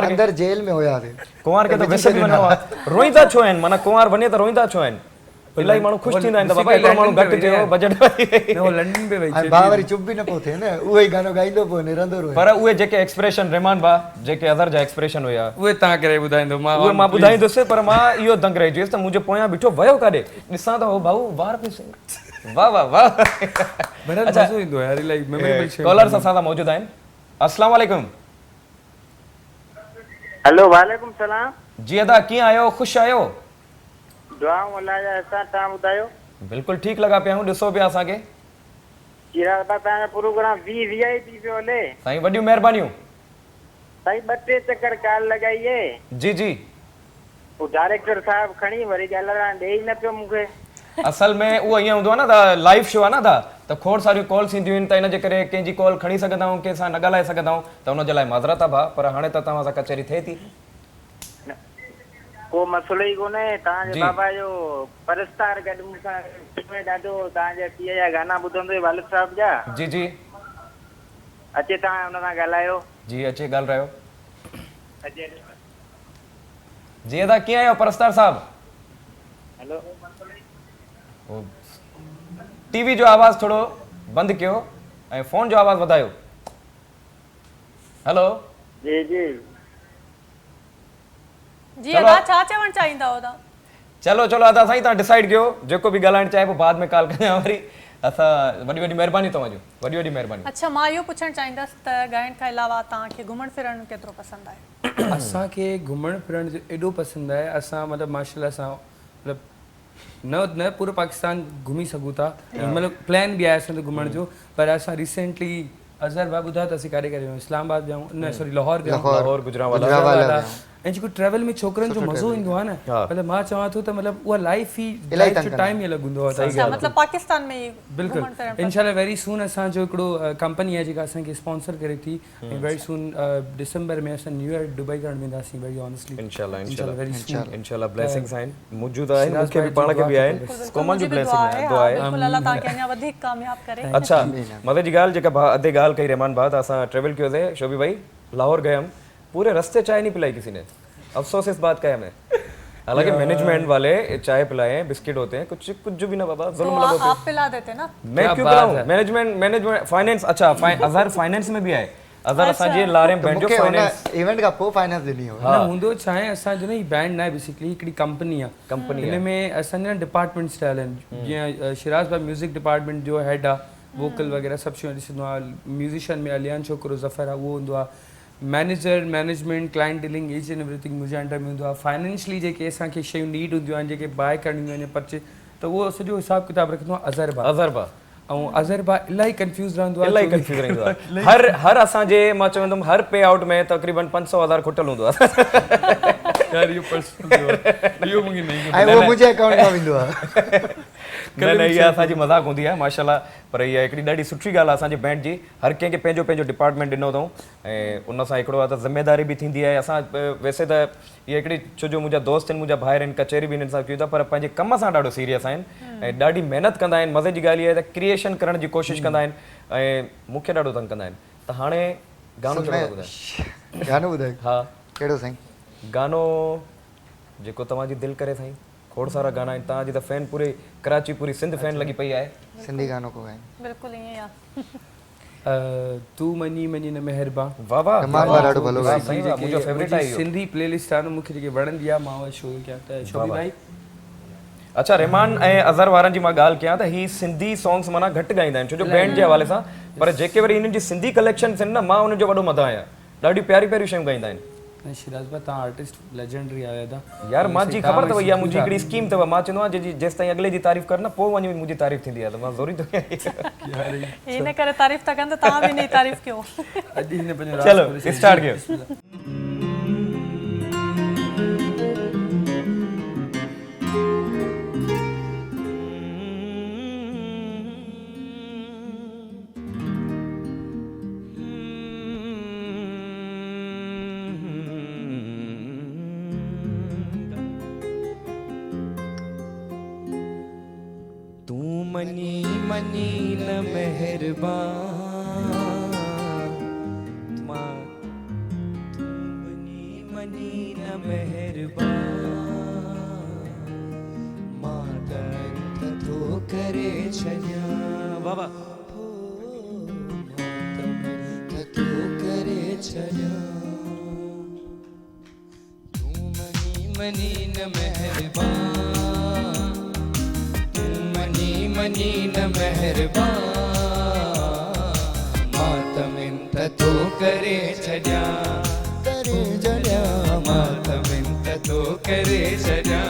अंदर जेल में हुया कुंवार खे त वैसे बि वञो आहे, रोईंदा छो आहिनि, माना कुंवार वञे त रोईंदा छो आहिनि? इलाही माण्हू ख़ुशि थींदा आहिनि त बाबा हिकिड़ो माण्हू घटि चयो बजट में लंडन में वई भाउ वरी चुप बि न पियो थिए न, उहो ई गानो ॻाईंदो पियो निरंदो रोए। पर उहे जेके एक्सप्रेशन रहमान भा जेके अदर जा एक्सप्रेशन हुया उहे तव्हां करे ॿुधाईंदो, मां ॿुधाईंदुसि, पर मां इहो दंग रही वियुसि त मुंहिंजे पोयां बीठो वियो काॾे, ॾिसां त हो भाऊ वार पियो। वाह वाह वाह, मज़ो ईंदो यार, इलाही मेमोरेबल शइ। कॉलर्स असां सां मौजूद आहिनि। अस्सलाम वालेकुम। हेलो वालेकुम सलाम। जी अदा कीअं आहियो, ख़ुशि आहियो? दुआऊं अल्लाह जा, असां तव्हां ॿुधायो? बिल्कुलु ठीकु लॻा पिया आहियूं, ॾिसो पिया असांखे चिराग भाई तव्हांजो प्रोग्राम VIP पियो हले। साईं वॾियूं महिरबानियूं। साईं 2-3 चक्कर कॉल लॻाइए। जी जी। वो डायरेक्टर साहब खणी वरी ॻाल्हाइण ॾेई न पियो मूंखे। असल में उहो ईअं हूंदो आहे न त लाइव शो आहे न त खोड़ सारियूं कॉल्स ईंदियूं आहिनि, त इन जे करे कंहिंजी कॉल खणी सघंदा आहियूं, कंहिंसां न ॻाल्हाए सघंदा आहियूं, त हुनजे लाइ माज़रत आहे भाउ, पर हाणे त तव्हां सां कचहरी थिए थी। को मसलो ई कोन्हे, तव्हांजे बाबा जो परस्तार गॾु मूंसां ॾाढो तव्हांजे पीउ जा गाना ॿुधंदो हुयो वालिद साहब जा। जी जी। अचे तव्हां हुन सां ॻाल्हायो। जी अचे ॻाल्हायो। जी अदा कीअं आहियो परस्तार साहब? हेलो। टीवी जो आवाज़ थोरो बंदि कयो ऐं फ़ोन जो आवाज़ वधायो। हेलो। जी जी। जी अदा छा चवण चाहींदा हो तव्हां? चलो चलो अदा साईं तव्हां डिसाइड कयो, जेको बि ॻाल्हाइण चाहे पोइ बाद में कॉल कयां वरी। असां वॾी वॾी महिरबानी तव्हांजो, वॾी वॾी महिरबानी। अच्छा मां इहो पुछणु चाहींदसि त ॻाइण खां अलावा तव्हांखे घुमण फिरण केतिरो पसंदि आहे? असांखे घुमण फिरण जो एॾो पसंदि आहे, असां मतिलबु माशाल्लाह सां मतिलबु न पूरो पाकिस्तान घुमी सघूं था, मतिलबु प्लान बि आहे असांजो घुमण जो, पर असां रिसेंटली अज़हर भाउ ॿुधायो त असीं काॾे काॾे विया, इस्लामाबाद विया, न सॉरी लाहौर विया, लाहौर गुजरावाला। ऐं जेको ट्रेवल में छोकिरनि जो मज़ो ईंदो आहे न, मतिलबु मां चवां थो त मतिलबु उहा लाइफ जो टाइम ई अलॻि हूंदो आहे। मतिलबु पाकिस्तान में बिल्कुलु इंशाल्लाह वेरी सून असांजो हिकिड़ो कंपनी आहे जेका असांखे स्पॉन्सर करे थी, ऐं वेरी सून दिसंबर में असां न्यूयॉर्क दुबई करणु वेंदासीं वेरी ऑनेस्टली। इंशाल्लाह ब्लेसिंग्स आहिनि, मौजूद आहिनि, मूंखे बि पाण खे बि आहिनि, कोमल जी ब्लेसिंग आहे, दुआ आहे। बिल्कुलु अल्लाह तव्हांखे अञा वधीक कामयाब करे। अच्छा मज़े जी ॻाल्हि जेका अधे ॻाल्हि कई रहमान भाउ, त असां ट्रेवल कयोसीं शोभी भाई, लाहौर गए हम, पूरे रास्ते चाय नहीं पिलाई किसी ने, अफसोस इस बात का है हमें। हालांकि मैनेजमेंट वाले चाय पिलाए, बिस्किट होते हैं, कुछ भी ना बाबा, जुल्म लगा होते हैं। आप पिला देते ना? मैं क्यों पिलाऊं? मैनेजमेंट फाइनेंस, अच्छा अजहर फाइनेंस में भी आए, अजहर असांजे लारे बैंड जो फाइनेंस इवेंट का पो फाइनेंस देनी हो ना हुंदो छाए असांजो न बैंड ना बेसिकली हिकड़ी कंपनी आहे, कंपनी इन में असांजा डिपार्टमेंट स्टाइल आहिनि, जीअं शिराज भाई म्यूज़िक डिपार्टमेंट जो हेड आहे, वोकल वग़ैरह सभु शयूं ॾिसंदो आहे, म्यूज़िशियन में अलियान छोकिरो ज़फ़र आहे उहो हूंदो आहे, manager management client dealing each and everything मुंहिंजे अंडर में हूंदो आहे, फाइनेंशियली जेके असांखे शयूं नीड हूंदियूं आहिनि, जेके बाय करणियूं आहिनि परचेज, त उहो सॼो हिसाबु किताबु रखंदो आहे अज़हर भाउ। ऐं अज़हर भाउ इलाही कंफ्यूज़ रहंदो आहे, इलाही कंफ्यूज़ रहंदो आहे, हर असांजे मां चवंदुमि हर पे आउट में तक़रीबन 500,000 खुटल हूंदो आहे। यार ये पर्सनल यो मुझे नहीं ऐं उहो मुंहिंजे अकाउंट मां वेंदो आहे। न इहा असांजी मज़ाक हूंदी आहे माशाल्लाह, पर इहा हिकिड़ी ॾाढी सुठी ॻाल्हि आहे असांजे बैंड जी। हर कंहिंखे पंहिंजो पंहिंजो डिपार्टमेंट ॾिनो अथऊं ऐं उन सां हिकिड़ो आहे त ज़िम्मेदारी बि थींदी आहे। असां वैसे त इहा हिकिड़ी छो जो मुंहिंजा दोस्त आहिनि, मुंहिंजा भाइर आहिनि, कचहरी बि हिननि सां कयूं था, पर पंहिंजे कम सां ॾाढो सीरियस आहिनि ऐं ॾाढी महिनत कंदा आहिनि। मज़े जी ॻाल्हि इहा आहे त क्रिएशन करण जी कोशिशि कंदा आहिनि ऐं मूंखे ॾाढो तंग कंदा आहिनि। त हाणे गानो कहिड़ो ॿुधायो? गानो ॿुधायो? हा कहिड़ो साईं? गानो जेको तव्हांजी दिलि करे साईं। खोड़ सारा गाना आहिनि, तव्हांजी त फैन पूरी कराची पूरी सिंध फैन लॻी पई आहे। सिंधी गानो को ॻाइनि? बिल्कुलु ईअं आहे। तू मनी मनी न मेहरबान। वाह वाह, ॾाढो भलो वाह, सही आहे, मुंहिंजो फेवरेट आहे इहो। सिंधी प्लेलिस्ट आहे न मूंखे जेके वणंदी आहे मां उहा शो कयां त शोभी भाई। अच्छा, रहमान ऐं अज़हर वारनि जी मां ॻाल्हि कयां त ही सिंधी सॉन्ग्स माना घटि ॻाईंदा आहिनि छो जो बैंड जे हवाले सां, पर जेके वरी हिननि जी सिंधी कलेक्शन्स आहिनि न, मां उनजो वॾो मदाह आहियां। ॾाढी प्यारी प्यारी शयूं ॻाईंदा आहिनि। शिराज भाई तव्हां आर्टिस्ट लेजेंडरी आहियो था यार। मांजी ख़बर अथव इहा मुंहिंजी हिकिड़ी स्कीम अथव। मां चवंदो आहियां जेसि ताईं अॻिले जी तारीफ़ कर न, पोइ वञी मुंहिंजी तारीफ़ थींदी आहे, त मां ज़रूरी थो कयां। इन करे तारीफ़ था कनि त तव्हां बि हिन जी तारीफ़ कयो। चलो स्टार्ट कयो। मनी मनी न मेहरबान, तू मनी मनी न मेहरबान, मां त थो करे छॾिया बाबा, मां त थो करे छॾिया, तू मनी मनी न मेहरबान, मनी न मेहरबान, मां त मिंत थो करे छॾिया, मां त मिंत थो करे छॾिया।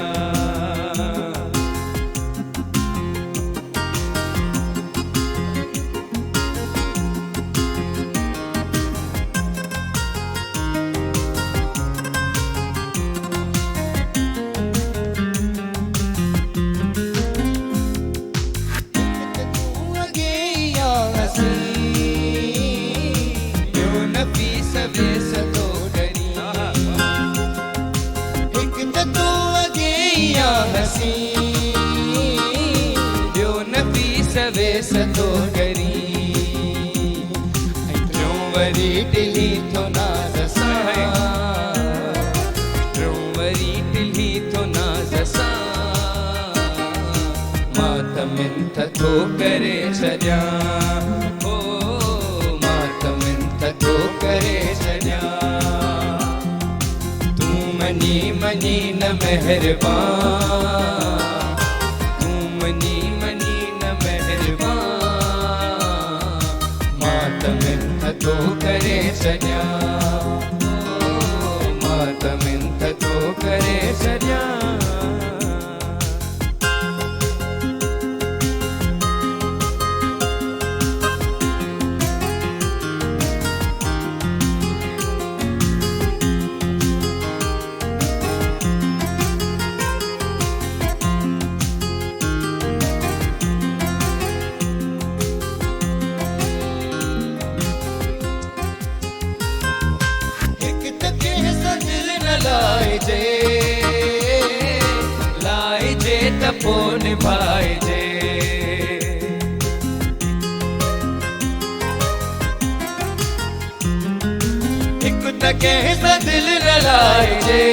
सतो डरी टियों वरी टिली थो नाज़ सां, टियों वरी टिली थो नाज़ सां, मां त मिंत थो करे छॾिया, ओ मां त मिंत थो करे छॾिया, तूं मनी मनी न मेहरबान, थो करे छॾिया, मां त मिंत थो करे छॾिया। लाइजे त पोइ निभाइजे, हिकु त कंहिं सां दिलि न लाइजे,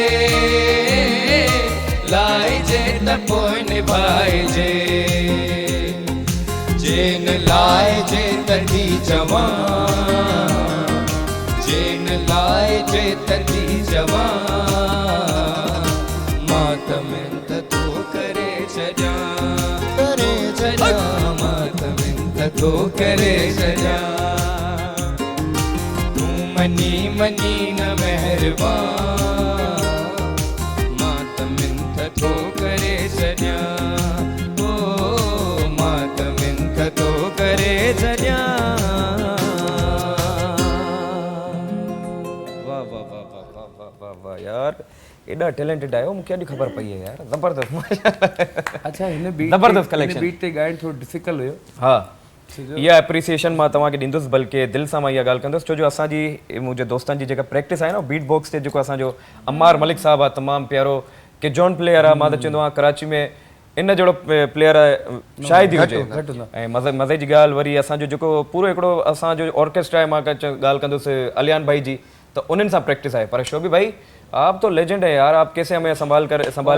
लाइजे त पोइ निभाइजे, जे न लाइजे त थी जवान, जे न लाइजे त थी जवान, मां त मिंत थो करे छॾिया, मां त मिंत थो करे छॾिया, तूं मनी मनी न मेहरबान, मां त मिंत थो करे छॾिया, ओ मां त मिंत थो करे छॾिया। वाह यार, एॾा टैलेंटेड आहियो मूंखे अॼु ख़बर पई आहे यार ज़बरदस्त अच्छा हिन बीट ज़बरदस्त कलेक्शन बीट ते ॻाइण थोरो डिफिकल्ट हुयो हा इहा एप्रिसिएशन मां तव्हांखे ॾींदुसि बल्कि दिलि सां मां इहा ॻाल्हि कंदुसि छो जो असांजी मुंहिंजे दोस्तनि जी जेका प्रैक्टिस आहे न बीट बॉक्स ते जेको असांजो अम्मार मलिक साहब आहे तमामु प्यारो किजॉन प्लेयर आहे मां त चवंदो आहियां कराची में इन जहिड़ो प्लेयर शायदि ई हुजे ऐं मज़े जी ॻाल्हि वरी असांजो जेको पूरो हिकिड़ो असांजो ऑर्केस्ट्रा आहे मां ॻाल्हि कंदुसि अलियान भाई जी त उन्हनि सां प्रैक्टिस आहे पर शोभी भाई आप तो लेजेंड है यार आप कैसे हमें संभाल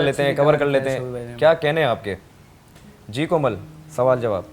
लेते हैं कवर कर लेते हैं क्या कहने हैं आपके जी कोमल सवाल जवाब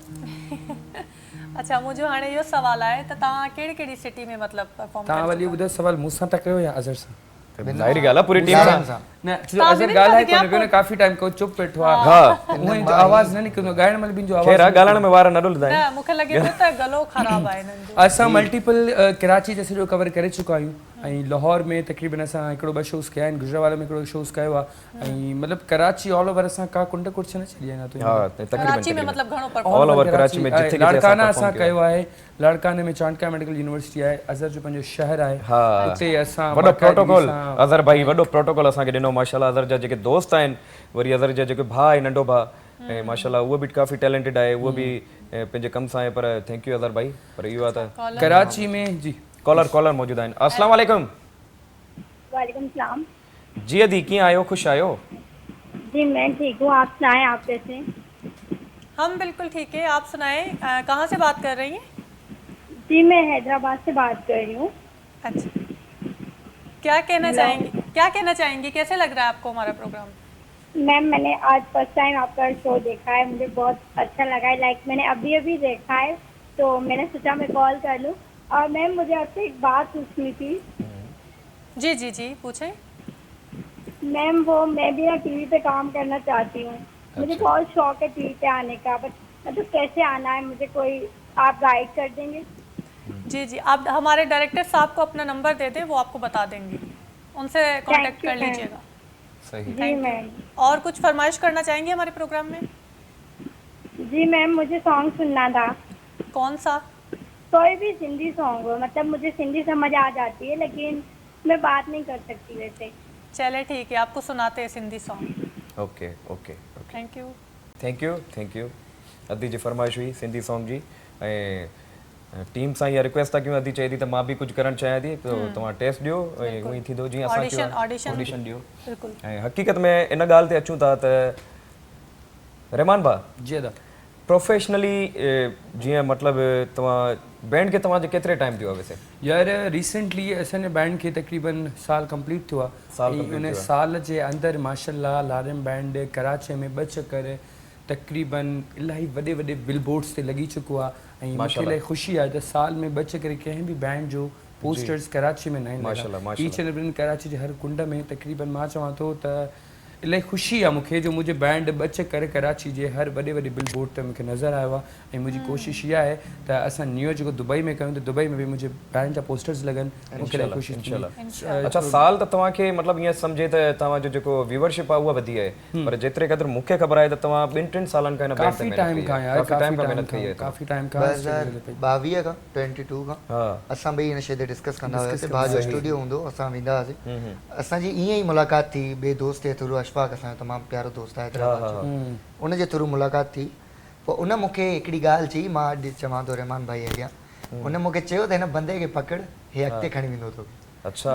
अच्छा मुझे हाणे इहो सवाल आहे त तव्हां कहिड़ी कहिड़ी सिटी में मतलब परफॉर्म तव्हां वरी ॿुधायो सवाल मूंसां था कयो या अज़र सां ज़ाहिरी ॻाल्हि आहे पूरी टीम सां न छो अज़र ॻाल्हाए कोन्हे पियो न काफ़ी टाइम को चुप वेठो आहे हा उहे आवाज़ न निकिरंदो ॻाइण महिल बि जो खैर आवाज़ ॻाल्हाइण में वार न ॾुलंदा न मूंखे लॻे पियो त गलो ख़राब आहे हिननि जो असां मल्टीपल कराची ते सॼो कवर करे चुका आहियूं ऐं लाहौर में तक़रीबन असां हिकिड़ो ॿ शोज़ कया आहिनि गुजरावाला में हिकिड़ो शोज़ कयो आहे ऐं मतिलबु कराची ऑल ओवर असां का कुंड कुर्छ न छॾी आहे हा कराची में मतलब घणो ऑल ओवर कराची में जिथे लाड़काना असां कयो आहे लाड़काने में चांडका मेडिकल यूनिवर्सिटी आहे अज़र जो पंहिंजो शहर आहे उते असां वॾो प्रोटोकॉल अज़र भाई वॾो प्रोटोकॉल असांखे ॾिनो माशाल्लाह अज़र जा जेके दोस्त आहिनि वरी अज़र जा जेके भाउ आहे नंढो भाउ ऐं माशाल्लाह उहो बि काफ़ी टैलेंटेड आहे उहो बि पंहिंजे कम सां आहे पर थैंक यू अज़र भाई पर इहो आहे त कराची में जी कॉलर मौजूद आहिनि अस्सलाम वालेकुम वालेकुम सलाम जी अदी कीअं आहियो ख़ुशि आहियो जी मैं ठीक हूँ आप सुनाएं आप कैसे हम बिल्कुल ठीक है आप सुनाएं कहाँ से बात कर रही हैं जी मैं हैदराबाद से बात कर रही हूँ अच्छा क्या कहना चाहेंगी कैसे लग रहा है आपको हमारा प्रोग्राम मैम मैंने आज फर्स्ट टाइम आपका शो देखा है मुझे बहुत अच्छा लगा है लाइक मैंने अभी देखा है तो मैंने सोचा मैं कॉल कर लूँ और मैम मुझे आपसे एक बात पूछनी थी जी पूछें मैम वो मैं भी ना टीवी पे काम करना चाहती हूँ मुझे बहुत शौक है टीवी पे आने का बट मतलब कैसे आना है मुझे कोई आप गाइड कर देंगे जी आप हमारे डायरेक्टर साहब को अपना नंबर दे दें वो आपको बता देंगे उनसे कांटेक्ट कर लीजिएगा सही जी मैम और कुछ फरमाइश करना चाहेंगे हमारे प्रोग्राम में जी मैम मुझे सॉन्ग सुनना था कौन सा कोई भी सिंधी सॉन्ग हो मतलब मुझे सिंधी समझ आ जाती है लेकिन मैं बात नहीं कर सकती वैसे चले ठीक है आपको सुनाते हैं Sindhi song okay thank you अदी जी फरमाइश हुई सिंधी सॉन्ग जी ऐं टीम सां इहा रिक्वेस्ट था कयूं अदी चए थी त मां बि कुझु करणु चाहियां थी त तव्हां टेस्ट ॾियो ऐं उअं ई थींदो जीअं असां ऑडिशन ॾियो ऐं हक़ीक़त में इन ॻाल्हि ते अचूं था त रहमान भाउ जी दादा प्रोफेशनली जीअं मतिलबु तव्हां बैंड खे तव्हांजे केतिरे टाइम थियो आहे वैसे यार रिसेंटली असांजे बैंड खे तक़रीबन साल कंप्लीट थियो आहे उन साल जे अंदरि माशाल्लाह लारिम बैंड कराची में 2 चक्कर तक़रीबन इलाही वॾे बिलबोर्ड्स ते लॻी चुको आहे ऐं मूंखे इलाही ख़ुशी आहे त साल में 2 चक्कर कंहिं बि बैंड जो पोस्टर्स कराची में न आहिनि ईच एंड एवरी कराची जे हर कुंड में तक़रीबन मां चवां थो त इलाही ख़ुशी आहे मूंखे जो मुंहिंजे बैंड 2 चक्कर कराची जे हर वॾे बिलबोर्ड ते मूंखे नज़र आयो आहे ऐं मुंहिंजी कोशिशि इहा आहे त असां न्यू जेको दुबई में कयूं त दुबई में बि मुंहिंजे बैंड जा पोस्टर्स लॻनि मूंखे इलाही ख़ुशी थी अच्छा साल त तव्हांखे मतिलबु ईअं सम्झे त तव्हांजो जेको व्यूवरशिप आहे उहा वधी आहे पर जेतिरे क़दुरु मूंखे ख़बर आहे त तव्हां 2-3 सालनि खां काफ़ी टाइम खां काफ़ी टाइम खां 2022 खां 22 खां असां ॿई हिन शइ ते डिस्कस कंदा हुआसीं भाउ जो स्टूडियो हूंदो असां वेंदा हुआसीं असांजी ईअं ई मुलाक़ात थी ॿिए दोस्त जे थ्रू अशफाक असांजो तमामु प्यारो दोस्त आहे हैदराबाद उन जे थ्रू मुलाक़ात थी पोइ उन मूंखे हिकिड़ी ॻाल्हि चई मां अॼु चवां थो रहमान भाई अॻियां उन मूंखे चयो त हिन बंदे खे पकड़ हे अॻिते खणी वेंदो अथव अच्छा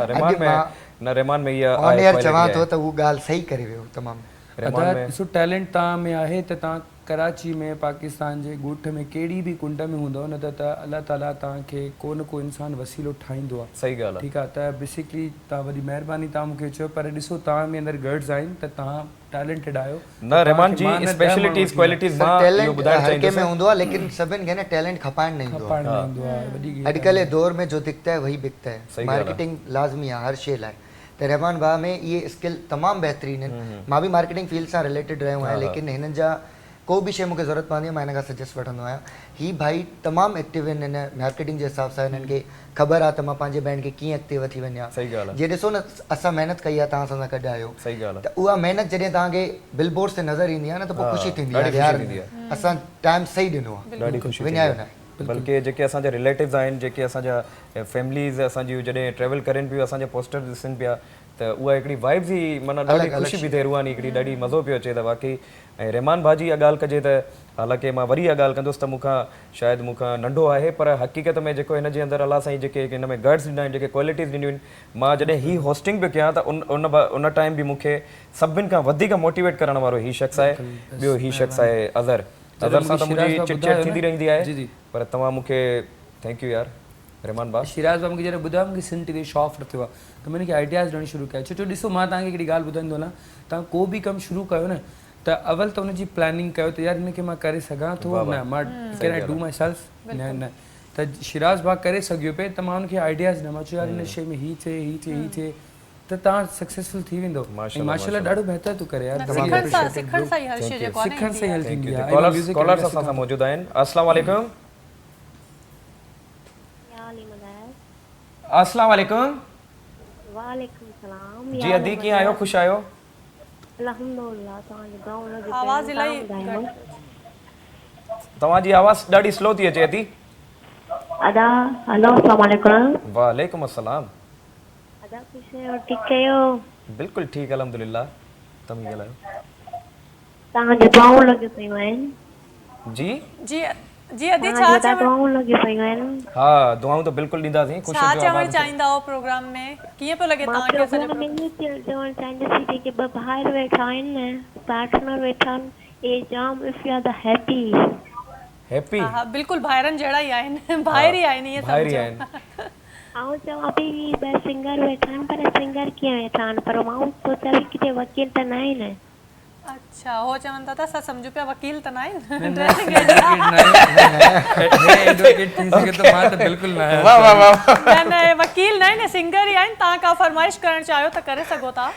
रहमान में इहा चवां थो त उहा ॻाल्हि सही करे वियो तमामु ॾिसो टैलेंट तव्हां में आहे त तव्हां कराची में पाकिस्तान जे ॻोठ में कहिड़ी बि कुंड में हूंदव न त अलाह ताला तव्हांखे को न को इंसानु वसीलो ठाहींदो आहे सही ॻाल्हि आहे ठीकु आहे त बेसिकली तव्हां वॾी महिरबानी तव्हां मूंखे चयो पर ॾिसो तव्हां में अंदरि गर्ड्स आहिनि त तव्हां टैलेंटेड आहियो न रहमान जी स्पेशलिटीज़ क्वालिटीज़ मां टैलेंट हर कंहिं में हूंदो आहे लेकिन सभिनि खे न टैलेंट खपाइण न ईंदो आहे अॼुकल्ह दौर में जो दिखता है वही बिकता है मार्केटिंग लाज़मी आहे हर शइ लाइ त रहमान भाउ में इहे स्किल तमामु बहितरीनु आहिनि मां बि मार्केटिंग फील्ड सां रिलेटेड रहियो आहियां लेकिन हिननि जा को बि शइ मूंखे ज़रूरत पवंदी आहे मां हिन खां सजेस्ट वठंदो आहियां ही भाई तमामु एक्टिव आहिनि हिन मार्केटिंग जे हिसाब सां हिननि खे ख़बर आहे त मां पंहिंजे बैंड खे कीअं अॻिते वठी वञा जे ॾिसो न असां महिनत कई आहे तव्हां सां गॾु आहियो त उहा महिनत जॾहिं तव्हांखे बिलबोर्ड्स ते नज़र ईंदी आहे न त पोइ ख़ुशी थींदी आहे यार असां टाइम सही ॾिनो आहे विञायो न बल्कि जेके असांजा रिलेटिव्स आहिनि जेके असांजा फैमिलीज़ असांजी जॾहिं ट्रैवल करनि पियूं असांजा पोस्टर ॾिसनि पिया त त उहा हिकिड़ी वाइब्स ई माना ॾाढी ख़ुशी बि थिए रुहानी हिकिड़ी ॾाढी मज़ो पियो अचे त वाकई। ऐं रहमान भाजी इहा ॻाल्हि कजे त हालांकि मां वरी इहा ॻाल्हि कंदुसि त मूंखां शायदि मूंखां नंढो आहे पर हक़ीक़त में जेको हिन जे अंदरि अलाह साईं जेके हिन में गड्स ॾिना आहिनि, जेके क्वालिटीज़ ॾिनियूं आहिनि, मां जॾहिं ही होस्टिंग पियो कयां त उन टाइम बि मूंखे सभिनि खां वधीक मोटिवेट करण वारो ही शख़्स आहे। ॿियो ही शख़्स आहे अज़र सां त मुंहिंजी चिटचैट थींदी रहंदी आहे, पर तव्हां मूंखे थैंक यू यार रहमान भाउ। शिराज भाउ मूंखे जॾहिं ॿुधायो मूंखे सिन टीवी शो ऑफ थियो आहे त मैंने खे आइडियाज़ ॾियणु शुरू कया। छो ॾिसो मां तव्हांखे हिकिड़ी ॻाल्हि ॿुधाईंदो न, तव्हां को बि कमु शुरू कयो न त अवल त हुनजी प्लानिंग कयो त यार हिनखे मां करे सघां थो न, मां can I do my self न त शिराज भाउ करे सघियो पिए त मां हुनखे आइडियाज़ ॾिना, मां चयो यार हिन शइ में हीअ थिए हीअ थिए हीअ थिए त तव्हां सक्सेसफुल थी वेंदो। माशाल्लाह ॾाढो बहितर थो करे यार, सिखण सां ई हर शइ जेको आहे सिखण सां ई हल थींदी आहे। कॉलर्स असां सां मौजूद आहिनि। अस्सलाम वालेकुम। अस्सलाम वालेकुम। वालेकुम सलाम। जी अदी कीअं आहियो, ख़ुशि आहियो? अल्हम्दुलिल्लाह। तव्हांजी दुआऊं लॻी आवाज़ इलाही तव्हांजी आवाज़ ॾाढी स्लो थी अचे अदी। अदा हेलो अस्सलाम वालेकुम। वालेकुम अस्सलाम। अदा ख़ुशि आहियो, ठीकु आहियो? बिल्कुलु ठीकु अल्हम्दुलिल्लाह। तव्हां ॻाल्हायो। तव्हांजी दुआऊं लॻी पियूं आहिनि। जी जी जी अदी छा दुआऊं लॻी पियूं आहिनि। हा दुआऊं त बिल्कुलु ॾींदासीं। छा चवणु चाहींदा हो प्रोग्राम में, कीअं पियो लॻे तव्हांखे असांजो चवणु चाहींदसि जेके ॿ ॿाहिरि वेठा आहिनि न, पार्टनर वेठा आहिनि, ए जाम if you are the happy happy. हा बिल्कुलु ॿाहिरनि जहिड़ा ई आहिनि, ॿाहिरि ई आहिनि इहे सम्झो। ऐं चवां पई ॿ सिंगर वेठा आहिनि, पर सिंगर कीअं वेठा आहिनि, पर मां सोचां पई किथे वकील त न आहिनि। अच्छा हो चवनि था त असां सम्झो पिया वकील त न आहिनि। न न वकील न आहिनि, सिंगर ई आहिनि। तव्हां का फरमाइश करणु चाहियो त करे सघो था।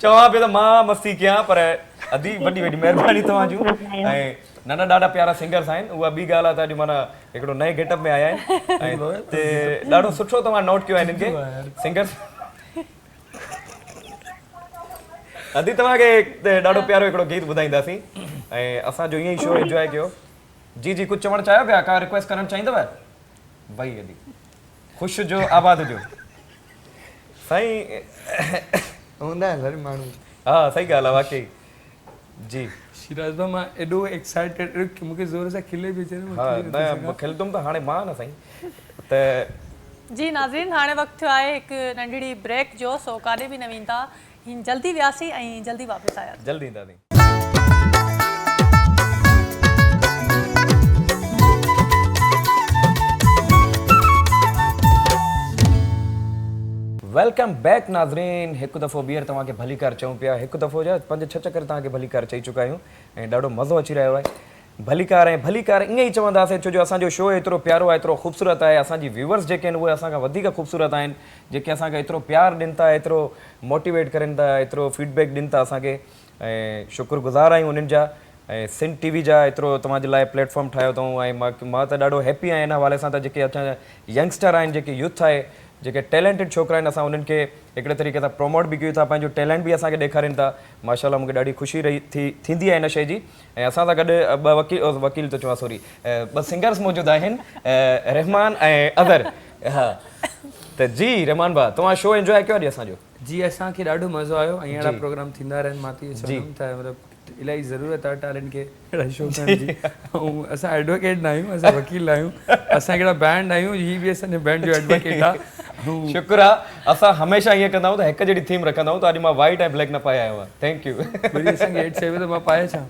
चवां पियो त मां मस्ती कयां पर अदी वॾी वॾी महिरबानी तव्हांजूं। ऐं न न ॾाढा प्यारा सिंगर्स आहिनि, उहा ॿी ॻाल्हि आहे त अॼु माना हिकिड़ो नए गेटअप में आया आहिनि ऐं ॾाढो सुठो तव्हां नोट कयो आहे हिननि खे सिंगर्स। अदी तव्हांखे ॾाढो प्यारो हिकिड़ो गीत ॿुधाईंदासीं ऐं असांजो ईअं ई शो एंजॉय कयो। जी जी कुझु चवणु चाहियो पिया, का रिक्वेस्ट करणु चाहींदव? भई अदी ख़ुशि जो आबाद जो साईं हूंदा आहिनि माण्हू। हा सही ॻाल्हि आहे वाकई। जी शिराज भाउ मां एॾो एक्साइटेड मूंखे ज़ोर सां खिले बि अचे न। हा न खिलंदुमि त हाणे मां न साईं त। जी नाज़रीन हाणे वक़्तु थियो आहे हिकु नंढड़ी ब्रेक जो, सो काॾे बि न वेंदा, हिन जल्दी वियासीं ऐं जल्दी वापसि आया। जल्दी ईंदासीं। वेलकम बैक नाज़रीन। हिकु दफ़ो ॿीहर तव्हांखे भली कार चऊं पिया, हिकु दफ़ो जा 5-6 चकर तव्हांखे भली कार चई चुका आहियूं ऐं ॾाढो मज़ो अची रहियो आहे। भली कार ऐं भली कार ईअं ई चवंदासीं छो जो असांजो शो एतिरो प्यारो आहे, एतिरो ख़ूबसूरत आहे। असांजी व्यूवर्स जेके आहिनि उहे असांखां वधीक ख़ूबसूरत आहिनि, जेके असांखे एतिरो प्यारु ॾियनि था, एतिरो मोटिवेट करनि था, एतिरो फीडबैक ॾियनि था असांखे ऐं शुक्रगुज़ार आहियूं उन्हनि जा। ऐं सिन टीवी जा एतिरो तव्हांजे लाइ प्लेटफॉर्म ठाहियो अथऊं ऐं मां त ॾाढो हैप्पी आहियां हिन हवाले सां त जेके असांजा यंगस्टर आहिनि, जेके यूथ आहे, जेके टैलेंटेड छोकिरा आहिनि, असां उन्हनि खे हिकिड़े तरीक़े सां प्रमोट बि कयूं था, पंहिंजो टैलेंट बि असांखे ॾेखारीनि था। माशाल्लाह मूंखे ॾाढी ख़ुशी थींदी आहे हिन शइ जी। ऐं असां सां गॾु वकील थो चवां सॉरी 2 सिंगर्स मौजूदु आहिनि, रहमान ऐं अदर। हा त जी रहमान भाउ तव्हां शो एंजॉय कयो अॼु असांजो? जी असांखे ॾाढो मज़ो आयो ऐं अहिड़ा प्रोग्राम थींदा रहनि। मां त इहो चवंदुमि त मतिलबु इलाही ज़रूरत आहे टैलेंट खे अहिड़ा शो करण जी। ऐं असां एडवोकेट न आहियूं, असां वकील आहियूं, असां हिकिड़ा बैंड आहियूं, हीअ बि असांजे बैंड जो एडवोकेट आहे। शुक्र आहे। असां हमेशह ईअं कंदा आहियूं त हिकु जहिड़ी थीम रखंदा आहियूं, त अॼु मां वाइट ऐं ब्लैक न पाए आयो आहियां। Thank U. वरी असांखे हेठि चयो त मां पाए छा।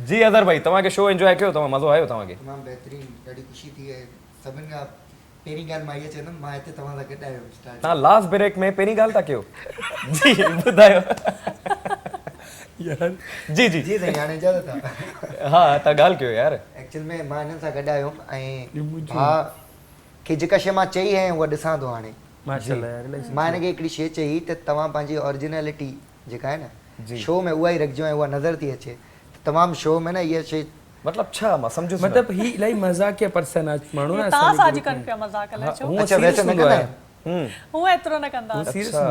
जी अदर भाई तव्हांखे शो एंजॉय कयो, तव्हां मज़ो आयो तव्हांखे? तमामु बहितरीनु, ॾाढी ख़ुशी थी आहे। सभिनि खां पहिरीं ॻाल्हि मां इहा चवंदुमि, मां हिते तव्हां सां गॾु आहियो स्टार्ट। तव्हां लास्ट ब्रेक में पहिरीं ॻाल्हि था कयो? जी ॿुधायो। यार जी जी जी साईं हाणे इजाज़त आहे। हा तव्हां ॻाल्हि कयो यार। एक्चुअल में मां हिननि सां गॾु आयो ऐं भाउ खे जेका शइ मां चई आहियां उहा ॾिसां थो हाणे। माशाल्लाह मां हिनखे हिकिड़ी शइ चई त तव्हां पंहिंजी ओरिजिनलिटी जेका आहे न शो में उहा ई रखिजो ऐं उहा नज़र थी अचे। तमामु शो में न इहा शइ मतलब छा मां समझो मतलब ही इलाही मजाकिया पर्सन आहे माण्हू तव्हां सां जी कनि पिया मज़ाक अलाए छो। अच्छा वैसे न कंदा आहियो? हूं एतिरो न कंदा। अच्छा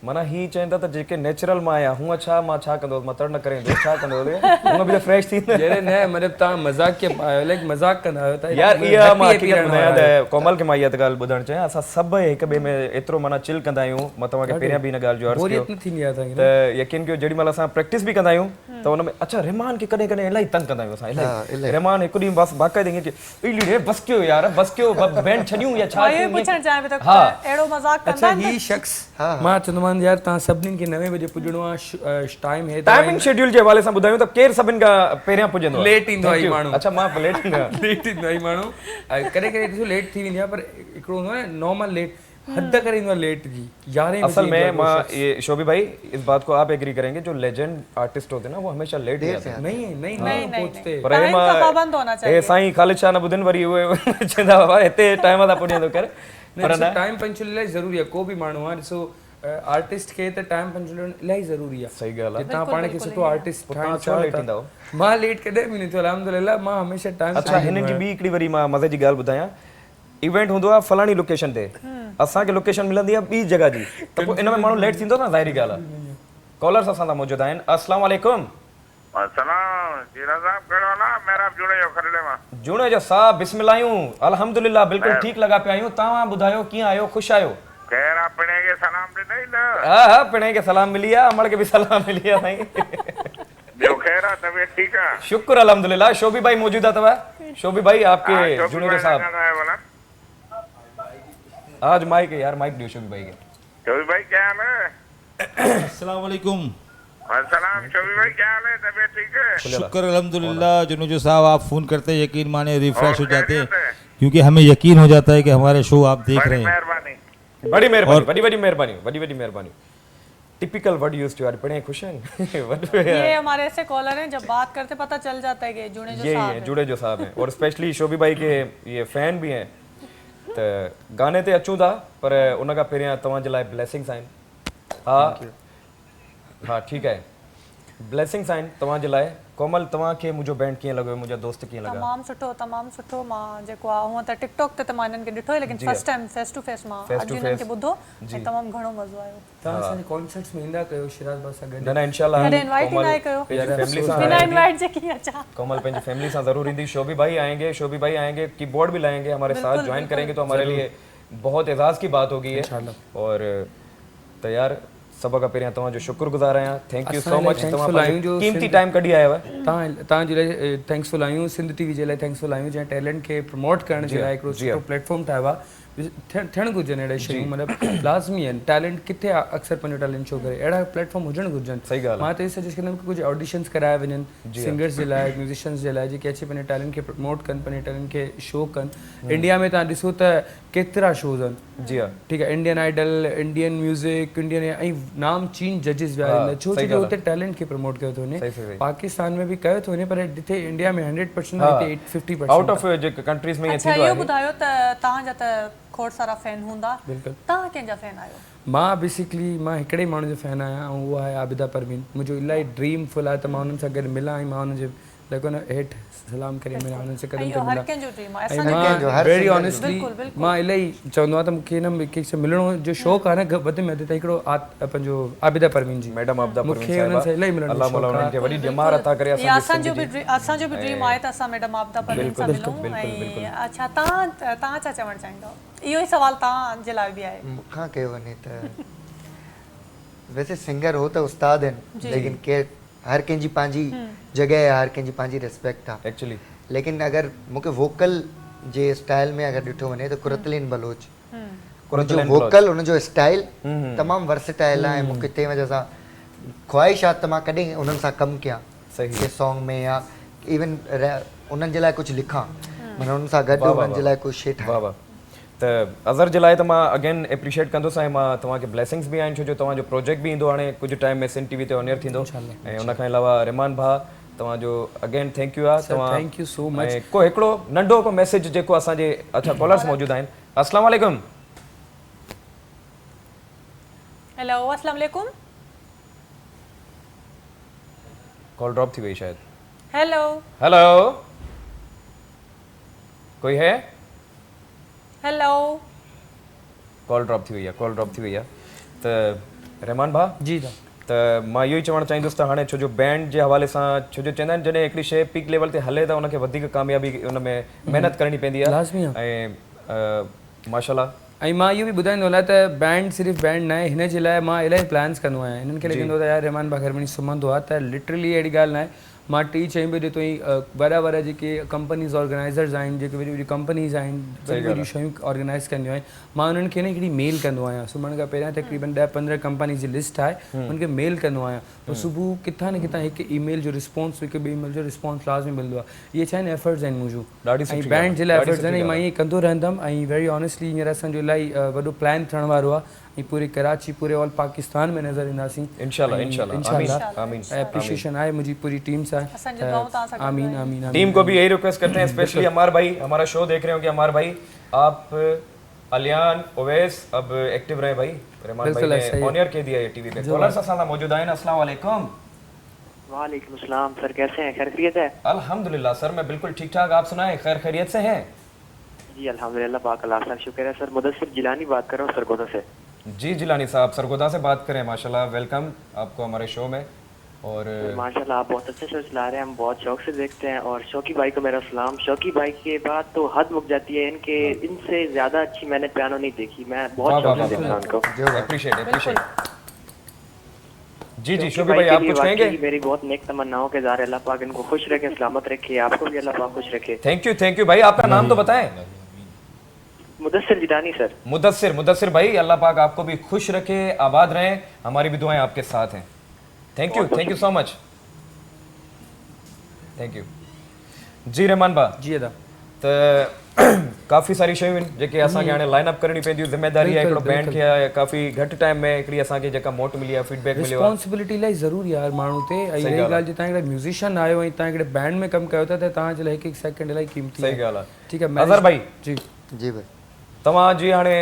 माना ही चवंदा त जेके नेचुरल मां आहियां हूअं छा मां छा कंदो मां तड़ न करेंदो छा कंदो हूअं बि त फ्रेश थींदो जहिड़े न मतिलबु तव्हां मज़ाक के लाइक मज़ाक कंदा आहियो त यार इहा मां हक़ीक़त ॿुधायां त कोमल खे मां इहा त ॻाल्हि ॿुधणु चाहियां असां सभु हिक ॿिए में एतिरो माना चिल कंदा आहियूं मां तव्हांखे पहिरियां बि हिन ॻाल्हि जो अर्ज़ु कयो बोरियत न थींदी आहे असांखे त यकीन कयो जेॾी महिल असां प्रैक्टिस बि कंदा आहियूं त हुन में अच्छा रहमान खे कॾहिं कॾहिं इलाही तंग कंदा आहियूं असां इलाही रहमान हिकु ॾींहुं बसि बाक़ाइदे ईअं की इली रे बस कयो यार बस कयो बैंड छॾियूं या छा इहो पुछणु चाहियां पई त अहिड़ो मज़ाक कंदा अच्छा आहिनि ही शख़्स मां चवंदोमान यार तव्हां सभिनीनि खे 9 बजे पुॼणो आहे टाइम है टाइमिंग शेड्यूल जे हवाले सां ॿुधायूं त केरु सभिनि खां पहिरियां पुॼंदो लेट ईंदो आहे माण्हू अच्छा मां लेट ईंदो आहियां लेट ईंदो आहे माण्हू कॾहिं कॾहिं ॾिसो लेट थी वेंदी आहे पर हिकिड़ो हूंदो आहे नॉर्मल लेट हद करे ईंदो आहे लेट जी 11 असल में मां ये शोभी भाई इस बात को आप एग्री करेंगे जो लेजेंड आर्टिस्ट होते हैं ना वो हमेशा लेट ही आते हैं नहीं पहुंचते पर हे मां हे साईं ख़ालिद शाह न ॿुधनि वरी उहे चवंदा बाबा हिते टाइम सां पुॼंदो कर पर टाइम पंचुअल इलाही ज़रूरी आहे को बि माण्हू आहे ॾिसो आर्टिस्ट खे त टाइम पंचुअल इलाही ज़रूरी आहे सही ॻाल्हि आहे तव्हां पाण खे सुठो आर्टिस्ट ठाहिणु छो लेट ईंदा मां लेट कॾहिं बि न थियो अल्हम्दुलिल्लाह मां हमेशा टाइम अच्छा हिननि जी ॿी हिकिड़ी वरी मां मज़े जी ॻाल्हि ॿुधायां इवेंट हूंदो आहे फलाणी लोकेशन ते असांखे लोकेशन मिलंदी आहे ॿी जॻह जी त पोइ इन में माण्हू लेट थींदो न ज़ाहिरी ॻाल्हि आहे कॉलर्स असां सां मौजूदु आहिनि अस्सलाम वालेकुम जूणे जो साहब बिस्मिल्लाहियूं अल्हम्दुलिल्लाह बिल्कुलु ठीकु लॻा पिया आहियूं तव्हां ॿुधायो कीअं आहियो ख़ुशि आहियो हा पिणे खे सलाम मिली आहे अमड़ खे बि सलाम मिली आहे साईं शुक्र अल्हम्दुलिल्लाह शोभी भाई मौजूदा अथव शोभी भाई आपके जूने के साहब आज माइक है यार माइक दियो शोभी भाई के शोभी भाई क्या हाल है अस्सलाम वालेकुम अस्सलाम शोभी भाई क्या हाल है तबीयत ठीक है शुक्र अल्हम्दुलिल्लाह जुनूजो साहब आप फोन करते हैं यकीन माने रिफ्रेश हो जाते हैं क्योंकि हमें यकीन हो जाता है कि हमारे शो आप देख रहे हैं बड़ी मेहरबानी बड़ी मेहरबानी टिपिकल वर्ड यूज टू यार बड़े खुश हैं ये हमारे ऐसे कॉलर हैं जब बात करते पता चल जाता है कि जुड़े जो साहब हैं जुड़े जो साहब हैं और स्पेशली शोभी भाई के ये फैन भी हैं तो गाने ते अचूं था पर उनका पहिरियां तव्हां जे लाइ ब्लेसिंग्स आहिनि हाँ ठीक है ब्लेसिंग्स आहिनि तव्हां जे लाइ कोमल तव्हांखे मुंहिंजो बैंड कीअं लॻो मुंहिंजा दोस्त कीअं लॻा तमामु सुठो मां जेको आहे हूअं त टिकटॉक ते त मां हिननि खे ॾिठो आहे लेकिन first time face to face मां अॼु हिननि खे ॿुधो ऐं तमामु घणो मज़ो आयो तव्हां असांजे कॉन्सर्ट्स में ईंदा कयो शिराज भाई सां गॾु न इंशाल्लाह कॾहिं इनवाइट ही ना कयो फैमिली सां बिना इनवाइट जे कीअं अचां कोमल पंहिंजी फैमिली सां ज़रूर ईंदी शोभी भाई आएंगे कीबोर्ड भी लाएंगे हमारे साथ ज्वाइन करेंगे तो हमारे लिए बहुत एजाज़ की बात होगी है और तैयार सब का पहिरियां तव्हांजो शुक्रगुज़ार आहियां थैंक यू सो मच तव्हां कीमती टाइम कढी आया आहियो तव्हांजे लाइ थैंक्सफुल आहियूं सिंध टीवी जे लाइ थैंक्सफुल आहियूं जंहिं टैलेंट खे प्रमोट करण जे लाइ हिकिड़ो सुठो प्लेटफॉर्म ठाहियो आहे थियणु घुरिजनि अहिड़े शयूं मतिलबु लाज़मी आहिनि टैलेंट किथे आहे अक्सर पंहिंजो टैलेंट शो करे अहिड़ा प्लेटफॉर्म हुजणु घुरिजनि सही ॻाल्हि मां त इहो सजेस्ट कंदुमि कि कुझु ऑडिशन्स कराए वञनि सिंगर्स जे लाइ म्यूज़िशियंस जे लाइ जेके अची पंहिंजे टैलेंट खे प्रमोट कनि पंहिंजे टैलेंट खे शो कनि इंडिया में तव्हां ॾिसो त केतिरा शोज़ आहिनि जी हा ठीकु आहे Indian Idol Indian music Indian ऐं नाम चीन जजिस विया आहिनि छो जो हुते टैलेंट खे प्रमोट कयो थो वञे पाकिस्तान में बि कयो थो वञे पर जिथे इंडिया में 100% 50% आउट ऑफ जेके कंट्रीज़ में अच्छा इहो ॿुधायो त तव्हांजा त खोड़ सारा फैन हूंदा तव्हां कंहिंजा फैन आहियो मां बेसिकली मां हिकिड़े माण्हू जो फैन आहियां ऐं उहो आहे आबिदा परवीन मुंहिंजो इलाही ड्रीम फुल आहे त मां हुननि सां गॾु मिलां ऐं मां हुनजे लॻो न हेठि सलाम करे मिलां हुननि सां कदम ते मिलां वेरी ऑनेस्टली मां इलाही चवंदो आहियां त मूंखे हिन कंहिं सां मिलणो जो शौक़ु आहे न वधि में वधि त हिकिड़ो पंहिंजो आबिदा परवीन जी मैडम आबिदा परवीन मूंखे हुननि सां इलाही मिलणो अल्लाह मौला उन्हनि खे वॾी ॼमार अता करे असांजो बि ड्रीम आहे त असां मैडम आबिदा परवीन सां मिलूं ऐं अच्छा तव्हां छा चवणु चाहींदव इहो ई सवाल तव्हांजे लाइ बि आहे मूंखां कयो वञे त वैसे सिंगर हो त उस्ताद आहिनि लेकिन के हर कंहिंजी पंहिंजी जॻह आहे हर कंहिंजी पंहिंजी रिस्पेक्ट आहे एक्चुअली लेकिन अगरि मूंखे वोकल जे स्टाइल में अगरि ॾिठो वञे त कुरतलीन बलोच उनजो वोकल उनजो स्टाइल तमामु वर्सेटाइल आहे ऐं मूंखे तंहिं वजह सां ख़्वाहिश आहे त मां कॾहिं उन्हनि सां कमु कयां सही सॉन्ग में या इवन उन्हनि जे लाइ कुझु लिखां माना उन्हनि सां गॾु उन्हनि जे लाइ कुझु शइ ठाहियां त अज़र जे लाइ त मां अगेन एप्रिशिएट कंदुसि ऐं मां तव्हांखे ब्लेसिंग्स बि आहिनि छो जो तव्हांजो प्रोजेक्ट बि ईंदो हाणे कुझु टाइम में सिन टीवी ते ऑन एयर थींदो ऐं उनखां अलावा रहमान भाउ तव्हांजो अगेन थैंक यू आहे तव्हां थैंक यू सो मच को हिकिड़ो नंढो को मैसेज जेको असांजे अच्छा कॉलर्स मौजूदु आहिनि अस्सलाम वालेकुम हेलो अस्सलाम वालेकुम कॉल ड्रॉप थी वई शायद हेलो हेलो कोई है हेलो कॉल ड्रॉप थी वई आहे त रहमान भा जी दा त मां इहो ई चवणु चाहींदुसि त हाणे छो जो बैंड जे हवाले सां छो जो चवंदा आहिनि जॾहिं हिकिड़ी शइ पीक लेवल ते हले त उनखे वधीक कामयाबी उन में महिनत करणी पवंदी आहे लाज़मी ऐं माशाल्लाह ऐं मां इहो बि ॿुधाईंदो हलां त बैंड सिर्फ़ु बैंड न आहे, हिन जे लाइ मां इलाही प्लान्स कंदो आहियां। हिननि खे लॻंदो आहे यार रहमान भा घर में सुम्हंदो आहे, त लिटरली अहिड़ी ॻाल्हि न आहे। मां 3-4 बजे ताईं वॾा जेके कंपनीज़ ऑर्गेनाइज़र्स आहिनि, जेके वॾी वॾी कंपनीज़ आहिनि, वॾी वॾी शयूं ऑर्गेनाइज़ कंदियूं आहिनि, मां उन्हनि खे न हिकिड़ी मेल कंदो आहियां। सुम्हण खां पहिरियां तक़रीबन 10-15 कंपनीज़ जी लिस्ट आहे, उनखे मेल कंदो आहियां। पोइ सुबुह किथां न किथां हिकु ईमेल जो रिस्पॉन्स, हिकु ॿिए ईमेल जो रिस्पॉन्स लाज़मी मिलंदो आहे। इहे छा आहिनि एफर्ट्स आहिनि मुंहिंजूं, ऐं बैंड जे लाइ एफर्ट्स आहिनि, मां ईअं कंदो रहंदुमि। ऐं वेरी ऑनेस्टली हींअर असांजो इलाही वॾो प्लान थियण वारो आहे, ऐं पूरे कराची, पूरे ऑल पाकिस्तान में नज़र ईंदासीं इंशाल्लाह। एप्रिशिएशन आहे मुंहिंजी पूरी टीम सां। आमीन आमीन। टीम को भी यही रिक्वेस्ट करते हैं, स्पेशली अमार भाई, हमारा शो देख रहे हो कि अमार भाई आप अलियान ओवैस अब एक्टिव रहे भाई। रहमान भाई ने ऑनर कह दिया ये टीवी पे। कॉलर्स असल मौजूद हैं। अस्सलाम वालेकुम। वालेकुम अस्सलाम सर, कैसे हैं? खैर खैरियत है? अल्हम्दुलिल्लाह सर, मैं बिल्कुल ठीक ठाक। आप सुनाएं, खैर खैरियत से हैं? जी अल्हम्दुलिल्लाह, पाक अल्लाह का शुक्र है सर। मुदस्सिर जिलानी बात कर रहा हूँ सरगोदा से। जी जिलानी साहब, सरगोदा से बात करें। माशाल्लाह, वेलकम आपको हमारे शो में। और माशाल्लाह आप बहुत अच्छे शो चला रहे हैं, हम बहुत शौक से देखते हैं। और शौकी भाई को मेरा सलाम। शौकी भाई के बाद तो हद मुक जाती है, इनसे ज्यादा अच्छी मैंने पियानो नहीं देखी। मैं बहुत शौक से देखता हूं उनको। एप्रिशिएट। जी जी शौकी भाई, आप कुछ कहेंगे? मेरी बहुत नेक तमन्नाओं के ज़ाहिर, अल्लाह पाक इनको खुश रखे, सलामत रखे, आपको भी अल्लाह पाक खुश रखे। थैंक यू भाई। आपका नाम तो बताएं। मुदस्सिर जिलानी सर। मुदस्सिर भाई, अल्लाह पाक आपको भी खुश रखे, आबाद रहें, हमारी भी दुआएं आपके साथ हैं। Thank you so much. Thank you जी रहमान भा। जी अदा त काफ़ी सारी शयूं आहिनि जेके असांखे हाणे लाइन अप करणी पवंदियूं। ज़िम्मेदारी आहे हिकिड़ो बैंड खे आहे, काफ़ी घटि टाइम में हिकिड़ी असांखे जेका मोट मिली आहे, फीडबैक मिलियो आहे। रिस्पॉन्सिबिलिटी इलाही ज़रूरी आहे हर माण्हू ते। ऐं इहा ॻाल्हि जे तव्हां हिकिड़े म्यूज़िशियन आहियो ऐं तव्हां हिकिड़े बैंड में कमु कयो था, त तव्हांजे लाइ हिकु सेकंड इलाही क़ीमती आहे। सही ॻाल्हि आहे। ठीकु आहे अज़हर भाई। जी जी भाई, तव्हां जी हाणे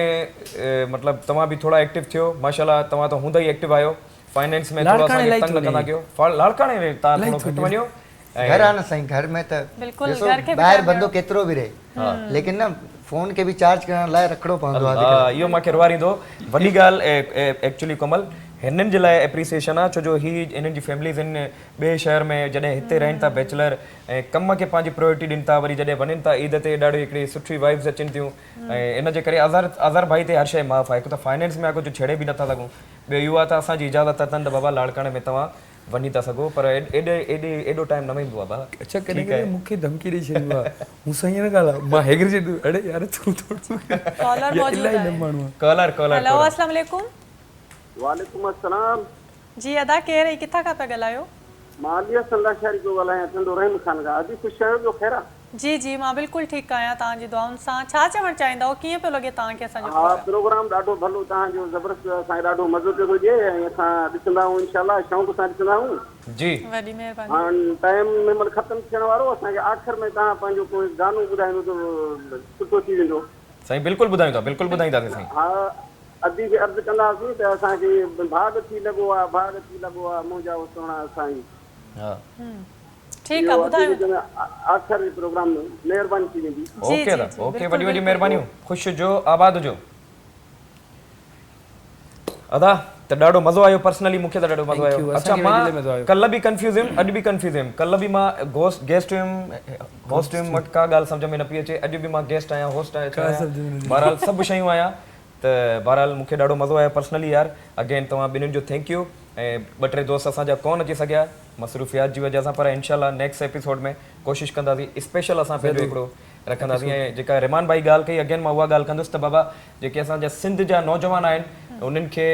मतिलबु तव्हां बि थोड़ा एक्टिव थियो। माशाल्लाह, तव्हां त हूंदा ई एक्टिव आहियो। फाइनेंस में थोड़ा सा तंग न कंदा कयो। लाड़काणे में तव्हां थोड़ो घटि वञो। घर आहे न साईं, घर में त ॿाहिरि बंदो केतिरो बि रहे, लेकिन न फोन के भी चार्ज करण लाइ रखिणो पवंदो आहे। इहो मूंखे रुवारींदो। वॾी ॻाल्हि एक्चुअली कमल हिननि जे लाइ एप्रिसिएशन आहे, छो जो ही हिननि जी फैमिलीज़ आहिनि ॿिए शहर में, जॾहिं हिते रहनि था बैचलर ऐं कम खे पंहिंजी प्रायोरिटी ॾियनि था, वरी जॾहिं वञनि था ईद ते ॾाढी हिकिड़ी सुठी वाइब्स अचनि थियूं। ऐं इन जे करे अज़हर भाई ते हर शइ माफ़ आहे। हिकु त फाइनेंस में कुझु छेड़े बि नथा सघूं, ॿियो इहो आहे त असांजी इजाज़त अथनि त बाबा लाड़काणे में तव्हां वञी था सघो, पर एॾो टाइम न वेंदो आहे। बाबा अच्छा कॾहिं मूंखे धमकी ॾेई छॾींदो आहे, मूंसां ईअं न ॻाल्हाए, मां हेगर जे अड़े यार तूं थोरो कॉलर मौजूद है। कॉलर हेलो अस्सलाम वालेकुम। वालेकुम अस्सलाम। जी अदा केर है, किथां खां पिया ॻाल्हायो? मालिया संदा शहरी जो ॻाल्हायां, चंदो रहीम खान खां। अॼु ख़ुशि आहियो? जो ख़ैर आहे? जी मां बिल्कुलु ठीकु आहियां, तव्हांजी दुआउनि सां। छा चवणु चाहींदव, कीअं पियो लॻे तव्हांखे असांजो? हा, प्रोग्राम ॾाढो भलो, तव्हांजो ज़बरदस्त, असांखे ॾाढो मज़ो पियो हुजे ऐं असां ॾिसंदा आहियूं इंशाल्लाह, शौक़ सां ॾिसंदा आहियूं। जी वॾी महिरबानी। हाणे टाइम में मतलब ख़तमु थियण वारो, असांखे आख़िर में तव्हां पंहिंजो कोई गानो ॿुधाईंदो त सुठो थी वेंदो। साईं बिल्कुलु ॿुधाईंदासीं साईं। हा, अदी खे अर्ज़ु कंदासीं त असांखे भाग थी लॻो आहे मुंहिंजा सुहिणा साईं। हा ठीक है, बुधायो आखिर प्रोग्राम में मेहरबानी थी वेंदी। ओके वॾी वॾी महिरबानियूं। ख़ुशि जो, आबाद जो। अदा त ॾाढो मज़ो आयो, पर्सनली मूंखे त ॾाढो मज़ो आयो। अच्छा, मां कल्ह बि कंफ्यूज़ हुयुमि, अॼु बि कंफ्यूज़ हुयुमि। कल्ह बि मां गेस्ट हुयुमि, होस्ट हुयुमि, मूंखे का ॻाल्हि सम्झ में न पई अचे। अॼु बि मां गेस्ट आहियां, होस्ट आहियां, बहरहाल सभु शयूं आहियां। त बहरहाल मूंखे ॾाढो मज़ो आयो पर्सनली यार। अगेन तव्हां ॿिन्हिनि जो थैंक यू। ऐं 2-3 दोस्त असांजा कोन अची सघिया मसरूफ़ियात जी वजह सां, पर इंशाल्लाह नेक्स्ट एपिसोड में कोशिशि कंदासीं, स्पेशल असां पंहिंजो हिकिड़ो रखंदासीं। ऐं जेका रहमान भाई ॻाल्हि कई, अगेन मां उहा ॻाल्हि कंदुसि त बाबा जेके असांजा सिंध जा नौजवान आहिनि, उन्हनि खे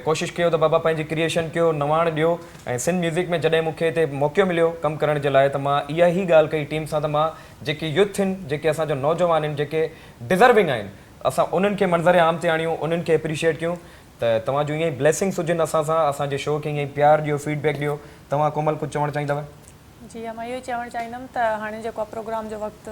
कोशिशि कयो त बाबा पंहिंजी क्रिएशन कयो, नवाण ॾियो। ऐं सिंध म्यूज़िक में जॾहिं मूंखे हिते मौक़ो मिलियो कमु करण जे लाइ, त मां इहा ई ॻाल्हि कई टीम सां त मां जेके यूथ आहिनि, जेके असांजो नौजवान आहिनि, जेके डिज़र्विंग आहिनि, असां उन्हनि खे मंज़र आम ते आणियूं, उन्हनि खे एप्रिशिएट कयूं। त तव्हांजो ईअं ई ब्लेसिंग्स हुजनि असां सां, असांजे शो खे ईअं ई प्यार ॾियो, फीडबैक ॾियो। तव्हां कोमल कुझु चवणु चाहींदव? जी मां इहो चवणु चाहींदमि त हाणे जेको आहे प्रोग्राम जो वक़्तु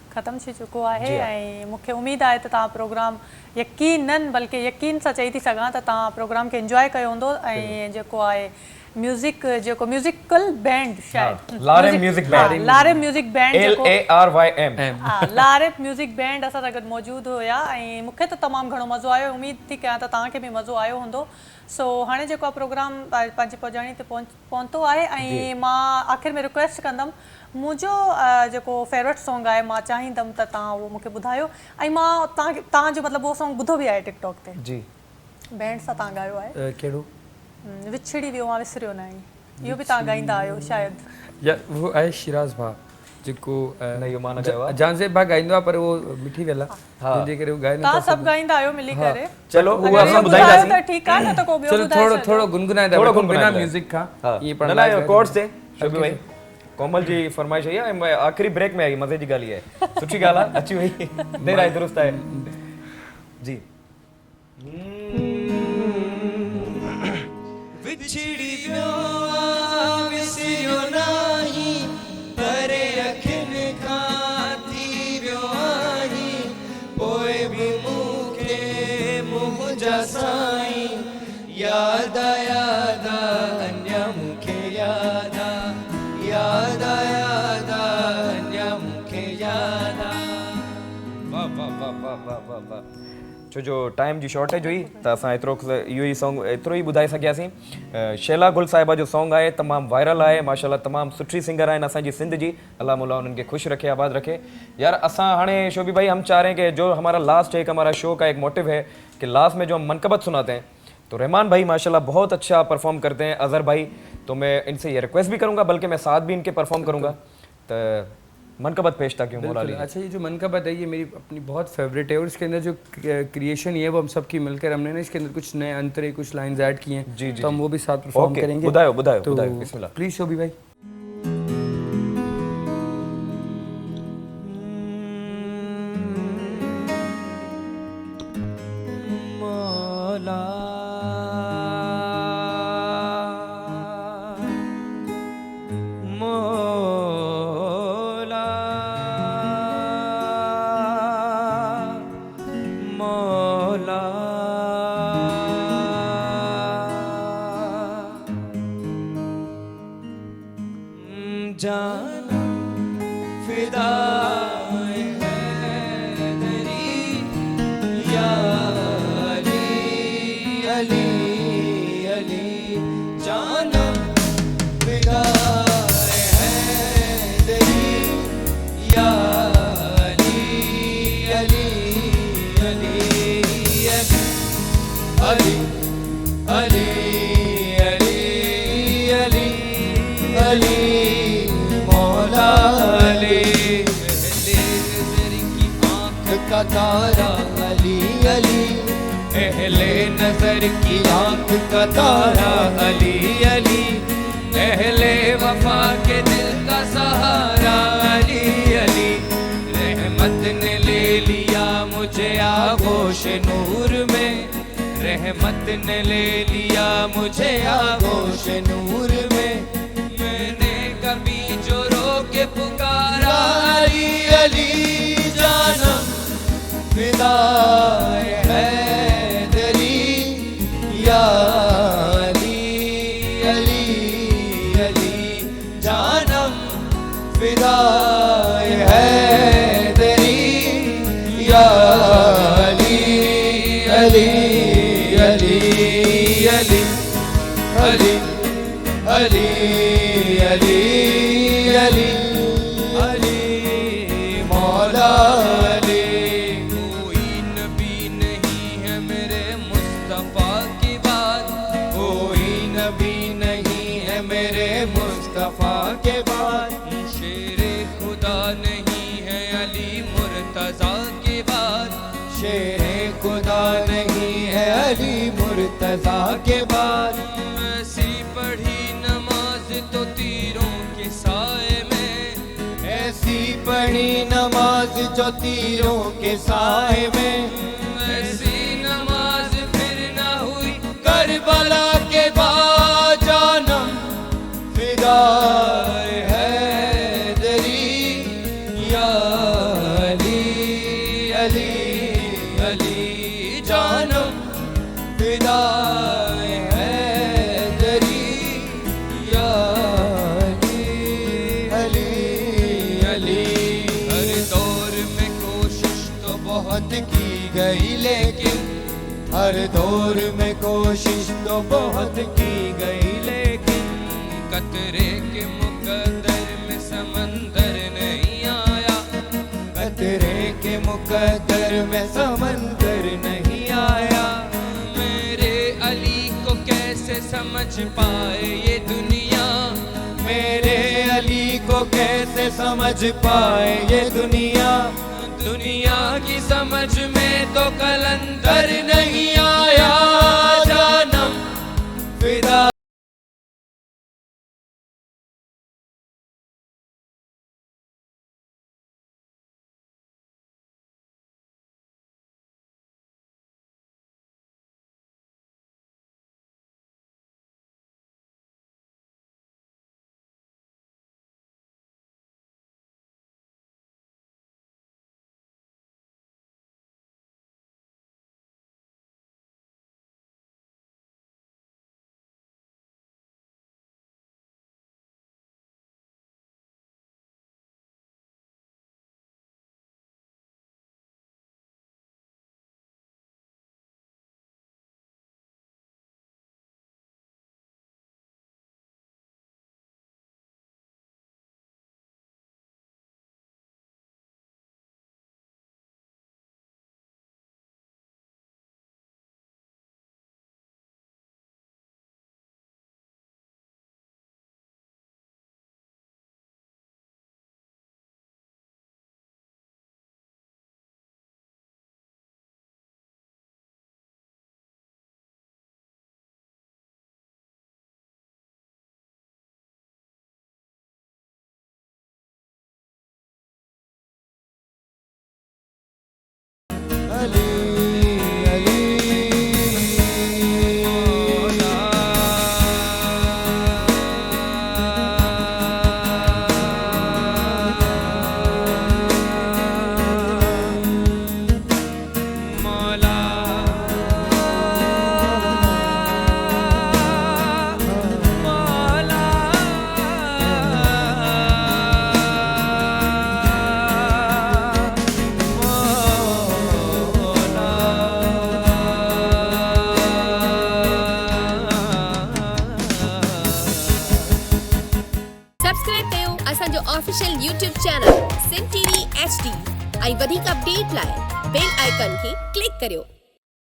ख़तमु थी चुको आहे, ऐं मूंखे उमेदु आहे त तव्हां प्रोग्राम यकीनन, बल्कि यकीन सां चई थी सघां त तव्हां प्रोग्राम खे इंजॉय कयो हूंदो। ऐं जेको आहे म्यूजिक जेको म्यूजिकल बैंड शायद लारेम म्यूजिक बैंड लारेम म्यूजिक बैंड जेको LARYM लारेम म्यूजिक बैंड असां सां गॾु मौजूदु हुया ऐं मूंखे त तमामु घणो मज़ो आयो उमेद थी कयां त तव्हांखे बि मज़ो आयो हूंदो सो हाणे जेको आहे प्रोग्राम पंहिंजी पहुचाणी ते पहुतो आहे ऐं मां आख़िर में रिक्वेस्ट कंदमि मुंहिंजो जेको फेवरेट सॉन्ग आहे मां चाहींदमि त तव्हां उहो मूंखे ॿुधायो ऐं मां तव्हांजो मतिलबु उहो सॉन्ग ॿुधो बि आहे टिकटॉक ते जी बैंड सां तव्हां ॻायो आहे कहिड़ो विछड़ी वियो आहे विसरियो न आहे इहो बि तव्हां ॻाईंदा आहियो शायदि या उहो आहे शिराज़ भाउ जेको न इहो मां न कयो आहे जानज़ेब भाउ ॻाईंदो आहे पर उहो मिठी वेला जंहिंजे करे उहो ॻाए नथो तव्हां सभु ॻाईंदा आहियो मिली करे चलो उहो अगरि असां इहो ॿुधाईंदासीं त ठीकु आहे न त को ॿियो चलो ॿुधाए छॾियो। थोरो गुनगुनाए थोरो बिना गुनगुनाए म्यूजिक खां ईअं पाण न न कोर्स ते शोभी भाई कोमल जी फरमाइश आई आहे आख़िरी ब्रेक में आई मज़े जी ॻाल्हि आहे सुठी ॻाल्हि आहे अची वई देर आहे दुरुस्त आहे जी विछड़ी वियो आहे विसरियो नाही परे अखियुनि खां थी वियो आहीं पोइ बि मूंखे मुंहिंजा साईं यादि अञा मूंखे यादि अञा मूंखे यादि वाह वाह वाह वाह वाह वाह वाह छो जो टाइम जी शॉर्टेज हुई त असां एतिरो इहो ई सॉन्ग एतिरो ई ॿुधाए सघियासीं शैला गुल साहिबा जो सॉन्ग आहे तमामु वायरल आहे माशाल्लाह तमामु सुठी सिंगर आहिनि असांजी सिंध जी अल्लाह मुला उन्हनि खे ख़ुशि रखे आबाद रखे यार असां हाणे शोभी भाई हम चाह रहे हैं कि जो हमारा लास्ट एक हमारा शो का एक मोटिव है कि लास्ट में जो हम मनकबत सुनाते हैं तो रहमान भाई माशाल्लाह बहुत अच्छा परफॉर्म करते हैं अज़हर भाई तो मैं इनसे ये रिक्वेस्ट भी करूँगा बल्कि मैं साथ भी इनके परफॉर्म करूँगा तो मनकबत पेश था क्यों मौला अली अच्छा ये जो मनकबत है ये मेरी अपनी बहुत फेवरेट है और इसके अंदर जो क्रिएशन है वो हम सबकी मिलकर हमने ना इसके अंदर कुछ नए अंतरे कुछ लाइंस ऐड किए हैं जी जी तो हम वो भी साथ परफॉर्म करेंगे बुधायो बुधायो तो बुधायो बिस्मिल्लाह प्लीज शोभी भाई मौला जानम फिदाए हैदरी या अली अली अली जानम फिदाए हैदरी या अली अली अली अली अली अली अली अली का तारा अली अली अहले नजर की आंख का तारा अली अली अहले वफा के दिल का सहारा अली अली रहमत ने ले लिया मुझे आगोश नूर में रहमत ने ले लिया मुझे आगोश नूर में मैंने कभी जो रो के पुकारा अली अली जानम फिदाए हैदरी या अली अली अली जानम फिदाए हैदरी या अली अली अली अली अली अली अली अली अली मौला मुस्तफा के बाद शेरे खुदा नहीं है अली मुर्तजा के बाद शेरे खुदा नहीं है अली मुर्तजा के बाद ऐसी पढ़ी नमाज तो तीरों के साए में ऐसी पढ़ी नमाज जो तीरों के साए में ऐसी नमाज फिर ना हुई करबला के बाद जानम फिदाए हैदरी या अली अली अली जानम फिदाए हैदरी बहुत की गई लेकिन हर दौर में कोशिश तो बहुत की गई लेकिन कतरे के मुकद्दर में समंदर नहीं आया, कतरे के मुकद्दर में समंदर नहीं आया। मेरे अली को कैसे समझ पाए ये दुनिया, मेरे अली को कैसे समझ पाए ये दुनिया। दुनिया की समझ में तो कलंदर नहीं आया, जानम फिदा official YouTube channel SIM TV HD ऐं वधीक अपडेट लाइ बेल आइकन खे क्लिक करियो।